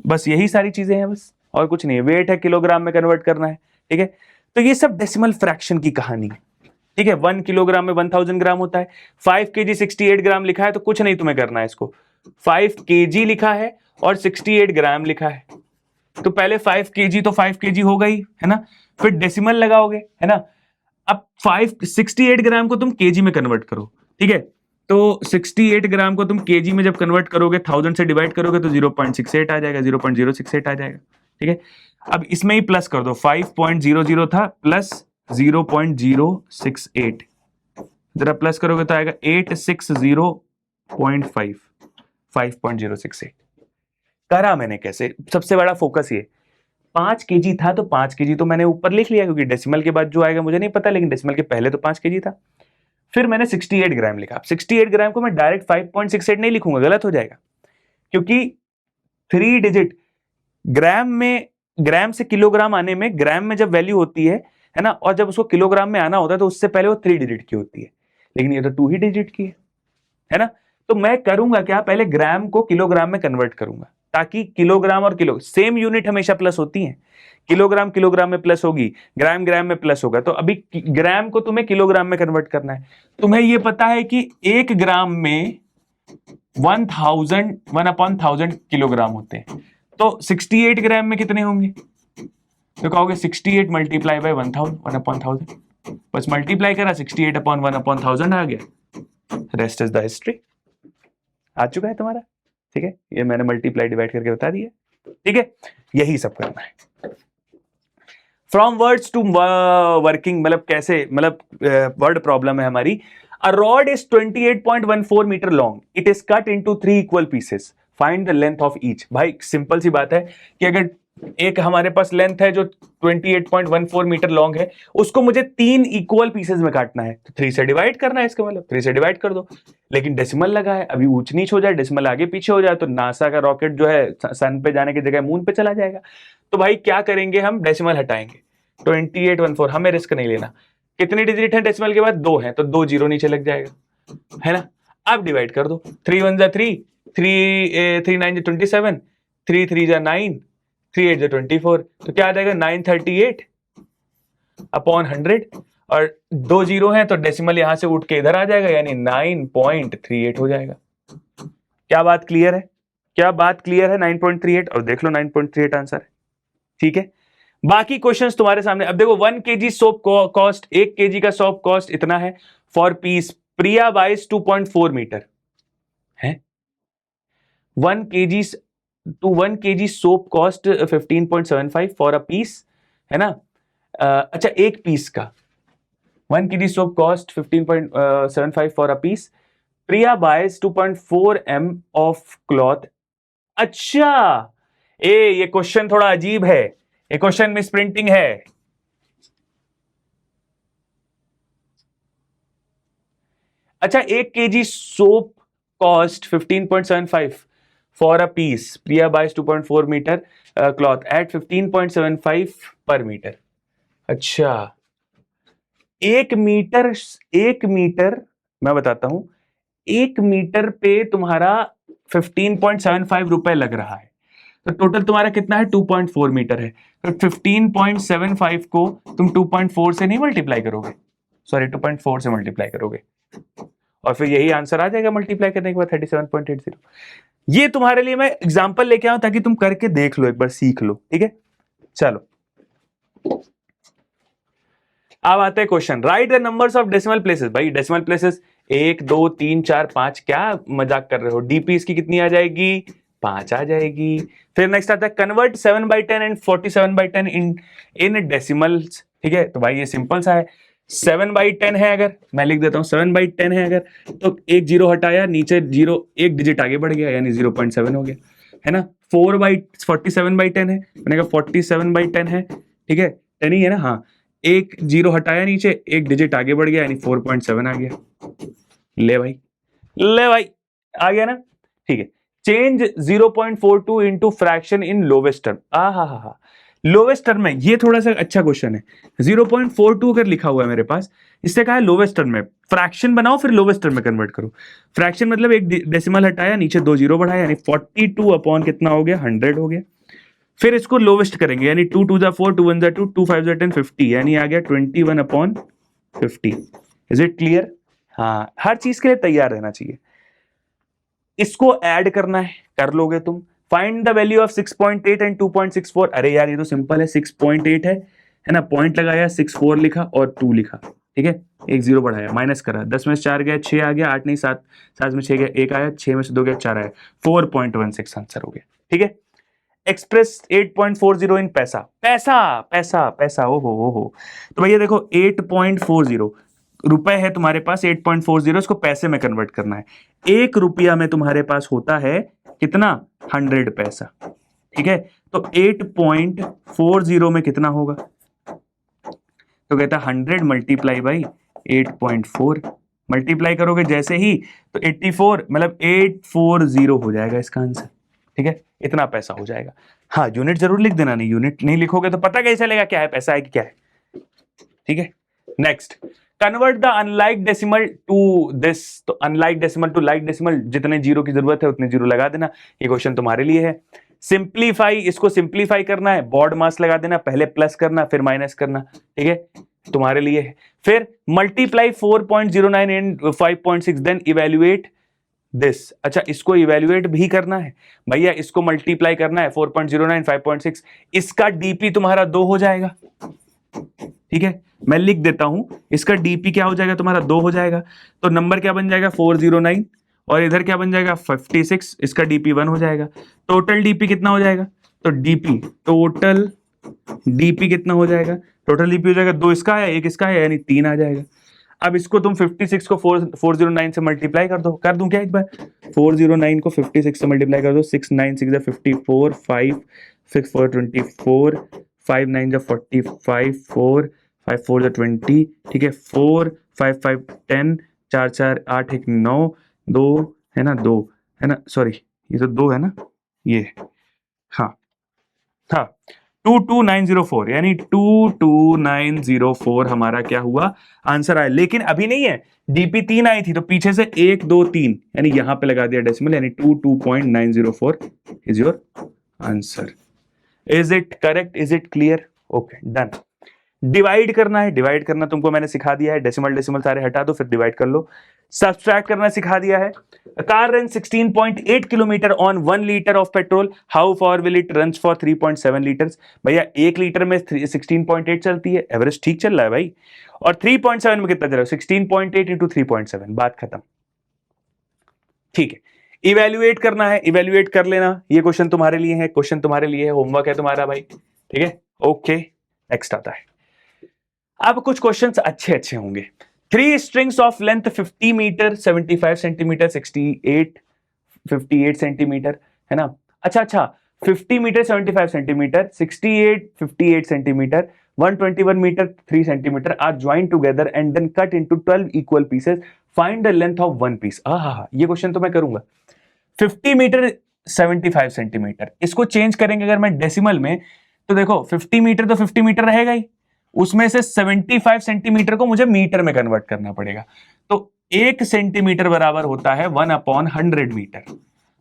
बस यही सारी चीजें हैं, बस और कुछ नहीं है। वेट है, किलोग्राम में कन्वर्ट करना है। ठीक है, तो ये सब डेसिमल फ्रैक्शन की कहानी है। ठीक है, 1 किलोग्राम में 1000 ग्राम होता है। 5 kg 68 ग्राम लिखा है, तो कुछ नहीं तुम्हें करना है, इसको 5 kg लिखा है और 68 ग्राम लिखा है, तो पहले 5 kg तो 5 kg हो गई, है ना, फिर डेसिमल लगाओगे, है ना। अब 68 ग्राम को तुम केजी में कन्वर्ट करो। ठीक है, तो 68 ग्राम को तुम केजी में जब कन्वर्ट करोगे, 1000 से डिवाइड करोगे तो 0.68 आ जाएगा, 0.068 आ जाएगा। ठीक है, अब इसमें ही प्लस कर दो, 5.00 था प्लस 0.068, जरा प्लस करोगे तो आएगा 860.5, 5.068। करा मैंने कैसे? सबसे बड़ा फोकस ये, 5 kg था तो 5 kg तो मैंने ऊपर लिख लिया, क्योंकि डेसिमल के बाद जो आएगा मुझे नहीं पता, लेकिन डेसिमल के पहले तो 5 kg था। फिर मैंने 68 ग्राम लिखा। 68 ग्राम को मैं डायरेक्ट 5.68 नहीं लिखूंगा, गलत हो जाएगा, क्योंकि 3 डिजिट ग्राम में, ग्राम से किलोग्राम आने में, ग्राम में जब वैल्यू होती है ना, और जब उसको किलोग्राम में आना होता है तो उससे पहले वो 3 डिजिट की होती है, लेकिन ये तो 2 ही डिजिट की है ना। तो मैं करूंगा क्या, पहले ग्राम को किलोग्राम में कन्वर्ट करूंगा, ताकि किलोग्राम और किलो सेम यूनिट हमेशा प्लस होती हैं। किलोग्राम किलोग्राम में प्लस होगी, ग्राम ग्राम में प्लस होगा, तो अभी ग्राम को तुम्हें किलोग्राम में कन्वर्ट करना है। तुम्हें यह पता है कि 1 ग्राम में 1/1000 किलोग्राम होते हैं, तो 68 ग्राम में कितने होंगे? तो कहोगे 68 मल्टीप्लाई बाय 1/1000, बस मल्टीप्लाई करा, 68 अपॉन 1/1000 आ गया, रेस्ट इज द हिस्ट्री। आ चुका है तुम्हारा। ठीक है, ये मैंने मल्टीप्लाई डिवाइड करके बता दिया। ठीक है, यही सब करना है। फ्रॉम वर्ड्स टू वर्किंग, मतलब कैसे, मतलब वर्ड प्रॉब्लम है हमारी। A rod is 28.14 metre long, it is cut into 3 equal pieces, find the length of each. भाई सिंपल सी बात है कि अगर एक हमारे पास लेंथ है जो 28.14 मीटर लॉन्ग है, उसको मुझे 3 इक्वल पीसेस में काटना है, तो 3 से डिवाइड करना है, इसका मतलब 3 से डिवाइड कर दो। लेकिन डेसिमल लगा है, अभी ऊंच नीच हो जाए, डेसिमल आगे पीछे हो जाए तो नासा का रॉकेट जो है सन पे जाने की जगह मून पे चला जाएगा। तो भाई क्या करेंगे, हम डेसिमल हटाएंगे। 2814, हमें रिस्क नहीं लेना। कितने डिजिट है डेसिमल के बाद? 2 है, तो 2 जीरो नीचे लग जाएगा, है ना। अब डिवाइड कर दो, 3 1 3, 3 9 27, 3 3 9, 3 8 24, तो क्या आ जाएगा 938 अपॉन 100, और 2 जीरो है तो डेसिमल यहां से उठ के इधर आ जाएगा, यानी 9.38 हो जाएगा। क्या बात क्लियर है? क्या बात क्लियर है? 9.38, और देख लो 9.38 आंसर है। ठीक है, बाकी क्वेश्चंस तुम्हारे सामने। अब देखो 1 kg सोप कॉस्ट, 1 kg का सोप कॉस्ट इतना है for piece. Priya buys 2.4 metre है। 1 kg to 1 kg soap cost 15.75 for a piece, है ना। अच्छा एक पीस का 1 kg soap cost 15.75 for a piece. Priya buys 2.4 m of cloth. अच्छा ये क्वेश्चन थोड़ा अजीब है, ये क्वेश्चन मिस प्रिंटिंग है। अच्छा 1 kg soap cost 15.75 for a piece. Priya buys 2.4 metre cloth eight 15.75 पर मीटर। अच्छा 1 मीटर मैं बताता हूं, 1 मीटर पे तुम्हारा 15.75 रुपए लग रहा है, तो टोटल तुम्हारा कितना है 2.4 मीटर है। तो 15.75 को तुम 2.4 से नहीं मल्टीप्लाई करोगे, सॉरी 2.4 से मल्टीप्लाई करोगे और फिर यही आंसर आ जाएगा मल्टीप्लाई करने के बाद 37.80। ये तुम्हारे लिए मैं एग्जांपल लेके आऊं ताकि तुम करके देख लो, एक बार सीख लो, ठीक है। चलो अब आते हैं question. Right the numbers of decimal places. भाई डेसिमल प्लेसेस 1 2 3 4 5, क्या मजाक कर रहे हो। डीपी इसकी कितनी आ जाएगी, 5 आ जाएगी। फिर नेक्स्ट आता है कन्वर्ट 7/10 एंड 47/10 इन डेसिमल्स। ठीक है, तो भाई ये सिंपल सा है। 7/10 है, अगर मैं लिख देता हूं 7/10 है अगर, तो एक जीरो हटाया, नीचे जीरो एक डिजिट आगे बढ़ गया यानी 0.7 हो गया, है ना। 47/10 है, मैंने कहा 47/10 है, ठीक है 10 ही है ना। हाँ एक जीरो हटाया, नीचे एक डिजिट आगे बढ़ गया यानी 4.7 आ गया। ले भाई, ले भाई, आ गया ना, ठीक है। Change 0.42 into fraction in lowest term. हा लोवेस्ट टर्म में, ये थोड़ा सा अच्छा क्वेश्चन है। 0.42 अगर लिखा हुआ है मेरे पास, इससे कहा है लोवेस्ट टर्म में फ्रैक्शन बनाओ फिर लोवेस्ट टर्म में कन्वर्ट करो। फ्रैक्शन मतलब एक डेसिमल हटाया, नीचे 2 जीरो बढ़ाया यानी 42 अपॉन कितना हो गया, 100 हो गया। फिर इसको लोवेस्ट करेंगे यानी 2 2 4 2 1 2 2 5 10 50 यानी आ गया 21/50। Is it clear. हाँ हर चीज के लिए तैयार रहना चाहिए। इसको ऐड करना है, कर लोगे तुम। Find the value of 6.8 and 2.64। अरे यार ये तो सिंपल है, 6.8 है ना, पॉइंट लगाया, 64 लिखा और 2 लिखा, ठीक है। एक जीरो बढ़ाया, माइनस करा, 10 में से 4 गया 6 आ गया, 8 नहीं 7, 7 में 6 गया 1 आया, 6 में से 2 गया 4 आया, 4.16 आंसर हो गया, ठीक है। एक्सप्रेस 8.40 इन पैसा, पैसा पैसा पैसा, हो। तो भैया देखो 8.40 रुपए है तुम्हारे पास, 8.40 इसको पैसे में कन्वर्ट करना है। 1 रुपया में तुम्हारे पास होता है कितना, 100 पैसा, ठीक है। तो 8.40 में कितना होगा, तो कहता है 100 मल्टीप्लाई बाई 8.4। मल्टीप्लाई करोगे जैसे ही तो 84 मतलब 840 हो जाएगा इसका आंसर, ठीक है। इतना पैसा हो जाएगा। हाँ यूनिट जरूर लिख देना, नहीं यूनिट नहीं लिखोगे तो पता कैसे चलेगा क्या है पैसा है कि क्या है, ठीक है। Next, convert the unlike decimal to this. तो unlike decimal to like decimal, जितने जीरो की जरूरत है उतने जीरो लगा देना। ये क्वेश्चन तुम्हारे लिए है। सिंप्लीफाई, इसको सिंप्लीफाई करना है, बॉर्ड मास लगा देना, पहले प्लस करना फिर माइनस करना, ठीक है, तुम्हारे लिए है। फिर multiply 4.09 and 5.6 then evaluate this. अच्छा इसको इवेल्युएट भी करना है भैया, इसको मल्टीप्लाई करना है 4.09 5.6, इसका डीपी तुम्हारा 2 हो जाएगा, ठीक है। मैं लिख देता हूं, इसका डीपी क्या हो जाएगा तुम्हारा 2 हो जाएगा। तो नंबर क्या बन जाएगा 409 और इधर क्या बन जाएगा 56, इसका डीपी 1 हो जाएगा। टोटल डीपी कितना हो जाएगा, तो डीपी टोटल डीपी कितना हो जाएगा, टोटल डीपी हो जाएगा 2 इसका है 1 इसका है यानी 3 आ जाएगा। अब इसको तुम 56 को 409 से मल्टीप्लाई कर दो, कर दूं क्या एक बार, 409 को 56 से मल्टीप्लाई कर दो, 6 9 6 54, 5 6 4 24, 5 9 45, 4 5 4 20, ठीक है, 4 5 5 10, 4 4 8 1 9, 2 है ना, 2 है ना, सॉरी ये तो 2 है ना, ये हाँ हाँ 22904 यानी 22904 हमारा क्या हुआ, आंसर आया। लेकिन अभी नहीं है, डीपी 3 आई थी तो पीछे से 1 2 3 यानी यहां पे लगा दिया डेसिमल, यानी 22.904 is your answer. Is it correct, is it clear, okay done. Divide करना है, डिवाइड करना तुमको मैंने सिखा दिया है, डेसिमल डेसिमल सारे हटा दो, फिर डिवाइड कर लो। सब्सट्रैक्ट करना सिखा दिया है। Car run 16.8 kilometre on 1 litre of petrol, how for will it run for 3.7 litres. भैया 1 लीटर में 16.8 चलती है, एवरेज ठीक चल रहा है भाई। और 3.7 में कितना चल रहा है, 16.8 इंटू 3.7, बात खत्म। ठीक है, इवेल्युएट करना है, इवेल्युएट कर लेना। ये क्वेश्चन तुम्हारे लिए है, क्वेश्चन तुम्हारे लिए है, होमवर्क है तुम्हारा भाई। ठीक है, ओके, नेक्स्ट आता है। अब कुछ क्वेश्चंस अच्छे अच्छे होंगे। 3 strings of length 50 metre, 75 centimetre, 58 centimetre, है ना। अच्छा 50 metre 75 centimetre, 58 centimetre, 121 metre 3 centimetre are join together and then cut into 12 equal pieces, find the length of one piece. ये क्वेश्चन तो मैं करूंगा। 50 मीटर 75 सेंटीमीटर, इसको चेंज करेंगे अगर मैं डेसिमल में, तो देखो 50 मीटर तो 50 मीटर रहेगा ही, उसमें से 75 सेंटीमीटर को मुझे मीटर में कन्वर्ट करना पड़ेगा। तो 1 सेंटीमीटर बराबर होता है 1/100 मीटर।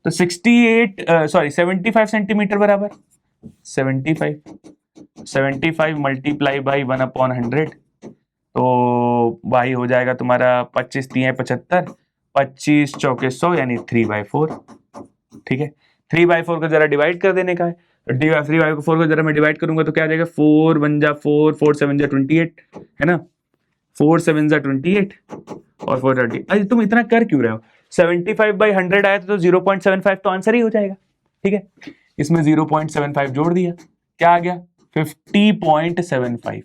तो 75 सेंटीमीटर बराबर 75 मल्टीप्लाई बाई 1/100, तो भाई हो जाएगा तुम्हारा 25 3 75, 25 चौके 100 यानी 3/4। ठीक है, 3/4 को जरा डिवाइड कर देने का है। 3/4 को जरा मैं डिवाइड करूंगा तो क्या आ जाएगा, 4 1 जा 4, 4 7 जा 28, है ना, 4 7 जा 28 और 4 30। अरे तुम इतना कर क्यों रहे हो, 75/100 आया तो 0.75 तो आंसर ही हो जाएगा। ठीक है, इसमें 0.75 जोड़ दिया, क्या आ गया 50.75,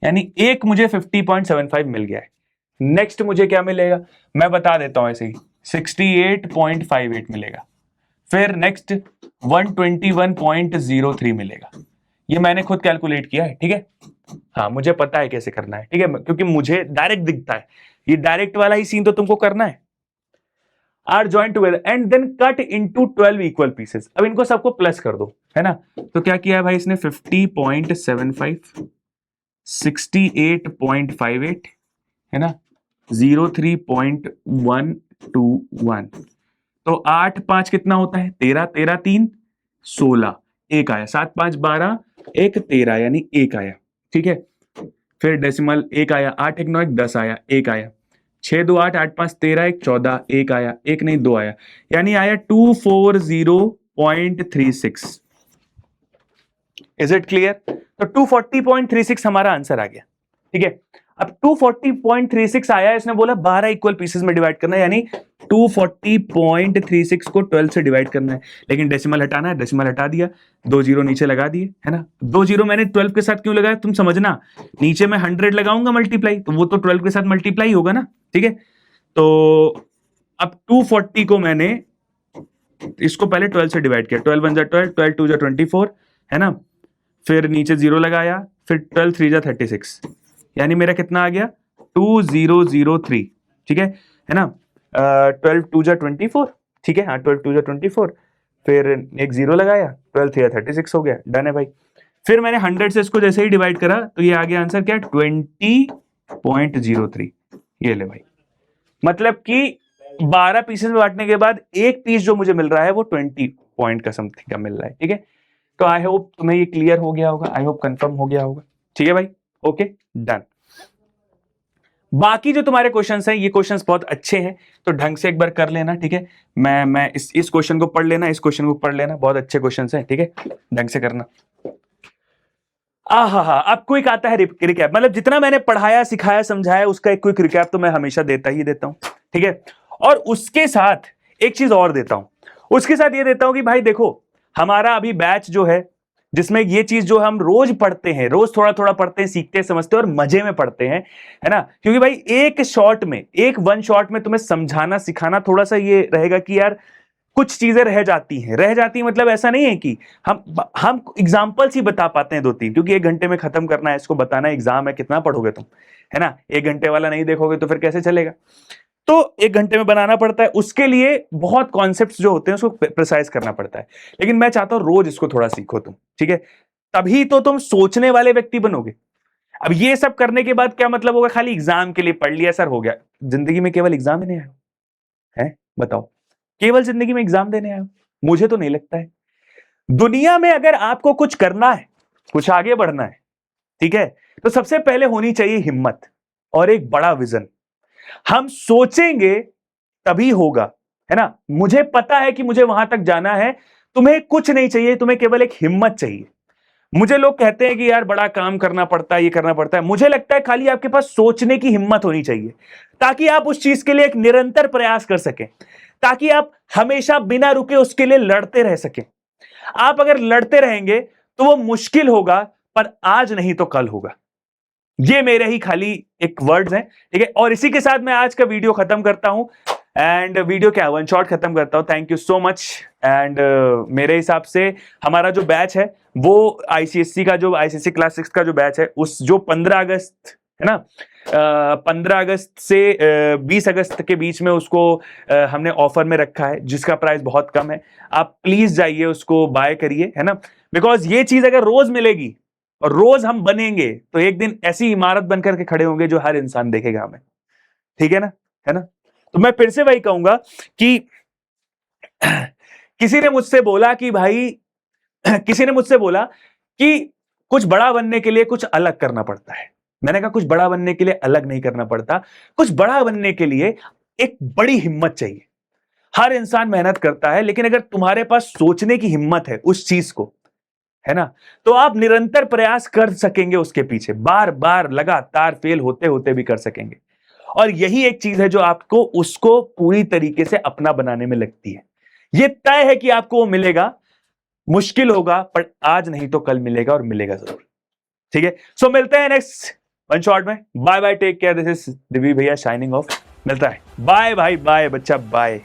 यानी एक मुझे 50.75 मिल गया है। नेक्स्ट मुझे क्या मिलेगा, मैं बता देता हूं ऐसे ही, 68.58 मिलेगा। फिर नेक्स्ट 121.03 मिलेगा। ये मैंने खुद कैलकुलेट किया है। ठीक है, हाँ मुझे पता है कैसे करना है। ठीक है, क्योंकि मुझे डायरेक्ट दिखता है, ये डायरेक्ट वाला ही सीन तो तुमको करना है। Are join together and then cut into 12 equal pieces. अब इनको सबको प्लस कर दो, है ना। तो क्या किया है भाई इसने, 50.75, 68.58, है ना, 03.121। तो 8 5 कितना होता है, 13, 13 3 16, एक आया, 7 5 12, एक 13 यानी एक आया। ठीक है, फिर डेसिमल एक आया, 8 1 9 1 10 आया, एक आया, 6 2 8, 8 5 13 1 14, एक आया, एक नहीं दो आया, यानी आया 240.36। Is it clear. तो 240.36 हमारा आंसर आ गया। ठीक है, अब 240.36 आया, इसने बोला 12 इक्वल पीसेस में डिवाइड करना है, यानी 240.36 को 12 से डिवाइड करना है। लेकिन डेसिमल हटाना है, डेसिमल हटा दिया, 2 जीरो नीचे लगा दिए, है ना। 2 जीरो मैंने 12 के साथ क्यों लगाया, तुम समझना, नीचे मैं 100 लगाऊंगा मल्टीप्लाई, तो वो तो 12 के साथ मल्टीप्लाई होगा ना। ठीक है, तो अब 240 को मैंने इसको पहले 12 से डिवाइड किया, 12 1 जा 12, 12 2 जा 24, है ना, फिर नीचे जीरो लगाया, फिर 12 3 जा 36, यानी मेरा कितना आ गया 2003। ठीक है ना, 12 2 जा 24, ठीक है, हाँ 12 2 जा 24, फिर एक जीरो लगाया, 12 3 जा 36 हो गया, डन है भाई। फिर मैंने 100 से इसको जैसे ही डिवाइड करा तो ये आ गया आंसर क्या, 20.03। ये ले भाई, मतलब कि 12 पीसेस में बांटने के बाद एक पीस जो मुझे मिल रहा है वो 20 पॉइंट का समथिंग का मिल रहा है। ठीक है, तो आई होप तुम्हें ये क्लियर हो गया होगा, आई होप कंफर्म हो गया होगा। ठीक है भाई, ओके डन। बाकी जो तुम्हारे क्वेश्चंस हैं, ये क्वेश्चंस बहुत अच्छे हैं, तो ढंग से एक बार कर लेना। ठीक है, मैं इस क्वेश्चन को पढ़ लेना, इस क्वेश्चन को पढ़ लेना, बहुत अच्छे क्वेश्चंस हैं। ठीक है, ढंग से करना। अब क्विक आता है रिकैप, मतलब जितना मैंने पढ़ाया सिखाया समझाया उसका एक क्विक रिकैप तो मैं हमेशा देता ही देता हूं। ठीक है, और उसके साथ एक चीज और देता हूं, उसके साथ ये देता हूं कि भाई देखो, हमारा अभी बैच जो है जिसमें ये चीज जो हम रोज पढ़ते हैं, रोज थोड़ा थोड़ा पढ़ते हैं, सीखते हैं, समझते हैं और मजे में पढ़ते हैं, है ना। क्योंकि भाई एक शॉट में, एक वन शॉट में तुम्हें समझाना सिखाना थोड़ा सा ये रहेगा कि यार कुछ चीजें रह जाती हैं, रह जाती हैं मतलब ऐसा नहीं है कि हम एग्जांपल्स ही बता पाते हैं 2-3, क्योंकि 1 घंटे में खत्म करना है इसको, बताना है, एग्जाम है, कितना पढ़ोगे तुम, है ना। 1 घंटे वाला नहीं देखोगे तो फिर कैसे चलेगा। तो 1 घंटे में बनाना पड़ता है, उसके लिए बहुत कॉन्सेप्ट्स जो होते हैं उसको प्रिसाइज करना पड़ता है। लेकिन मैं चाहता हूं रोज इसको थोड़ा सीखो तुम, ठीक है, तभी तो तुम सोचने वाले व्यक्ति बनोगे। अब ये सब करने के बाद क्या मतलब होगा, खाली एग्जाम के लिए पढ़ लिया सर हो गया। जिंदगी में केवल एग्जाम देने आए हो, है बताओ, केवल जिंदगी में एग्जाम देने आए हो? मुझे तो नहीं लगता है। दुनिया में अगर आपको कुछ करना है, कुछ आगे बढ़ना है, ठीक है, तो सबसे पहले होनी चाहिए हिम्मत और एक बड़ा विजन। हम सोचेंगे तभी होगा, है ना। मुझे पता है कि मुझे वहां तक जाना है। तुम्हें कुछ नहीं चाहिए, तुम्हें केवल एक हिम्मत चाहिए। मुझे लोग कहते हैं कि यार बड़ा काम करना पड़ता है, ये करना पड़ता है। मुझे लगता है खाली आपके पास सोचने की हिम्मत होनी चाहिए, ताकि आप उस चीज के लिए एक निरंतर प्रयास कर सकें, ताकि आप हमेशा बिना रुके उसके लिए लड़ते रह सकें। आप अगर लड़ते रहेंगे तो वो मुश्किल होगा, पर आज नहीं तो कल होगा। ये मेरे ही खाली एक वर्ड्स हैं, ठीक है। और इसी के साथ मैं आज का वीडियो खत्म करता हूं। एंड वीडियो क्या, वन शॉट खत्म करता हूं। Thank you so much. And मेरे हिसाब से हमारा जो बैच है वो आईसीएससी का, जो आईसीएससी क्लास 6 का जो बैच है, उस जो 15 अगस्त है ना, 15 अगस्त से 20 अगस्त के बीच में उसको हमने ऑफर में रखा है, जिसका प्राइस बहुत कम है। आप प्लीज जाइए उसको बाय करिए, है ना। बिकॉज ये चीज अगर रोज मिलेगी और रोज हम बनेंगे तो एक दिन ऐसी इमारत बनकर के खड़े होंगे जो हर इंसान देखेगा हमें, ठीक है ना, है ना। तो मैं फिर से वही कहूंगा कि किसी ने मुझसे बोला कि भाई किसी ने मुझसे बोला कि कुछ बड़ा बनने के लिए कुछ अलग करना पड़ता है। मैंने कहा कुछ बड़ा बनने के लिए अलग नहीं करना पड़ता, कुछ बड़ा बनने के लिए एक बड़ी हिम्मत चाहिए। हर इंसान मेहनत करता है, लेकिन अगर तुम्हारे पास सोचने की हिम्मत है उस चीज को, है ना, तो आप निरंतर प्रयास कर सकेंगे उसके पीछे, बार बार लगातार फेल होते होते भी कर सकेंगे। और यही एक चीज है जो आपको उसको पूरी तरीके से अपना बनाने में लगती है। ये तय है कि आपको वो मिलेगा, मुश्किल होगा, पर आज नहीं तो कल मिलेगा, और मिलेगा जरूर, ठीक है। सो मिलते हैं नेक्स्ट वन शॉट में। Bye bye, take care. This is Divya भैया साइनिंग ऑफ। मिलता है, बाय भाई, बाय बच्चा, बाय।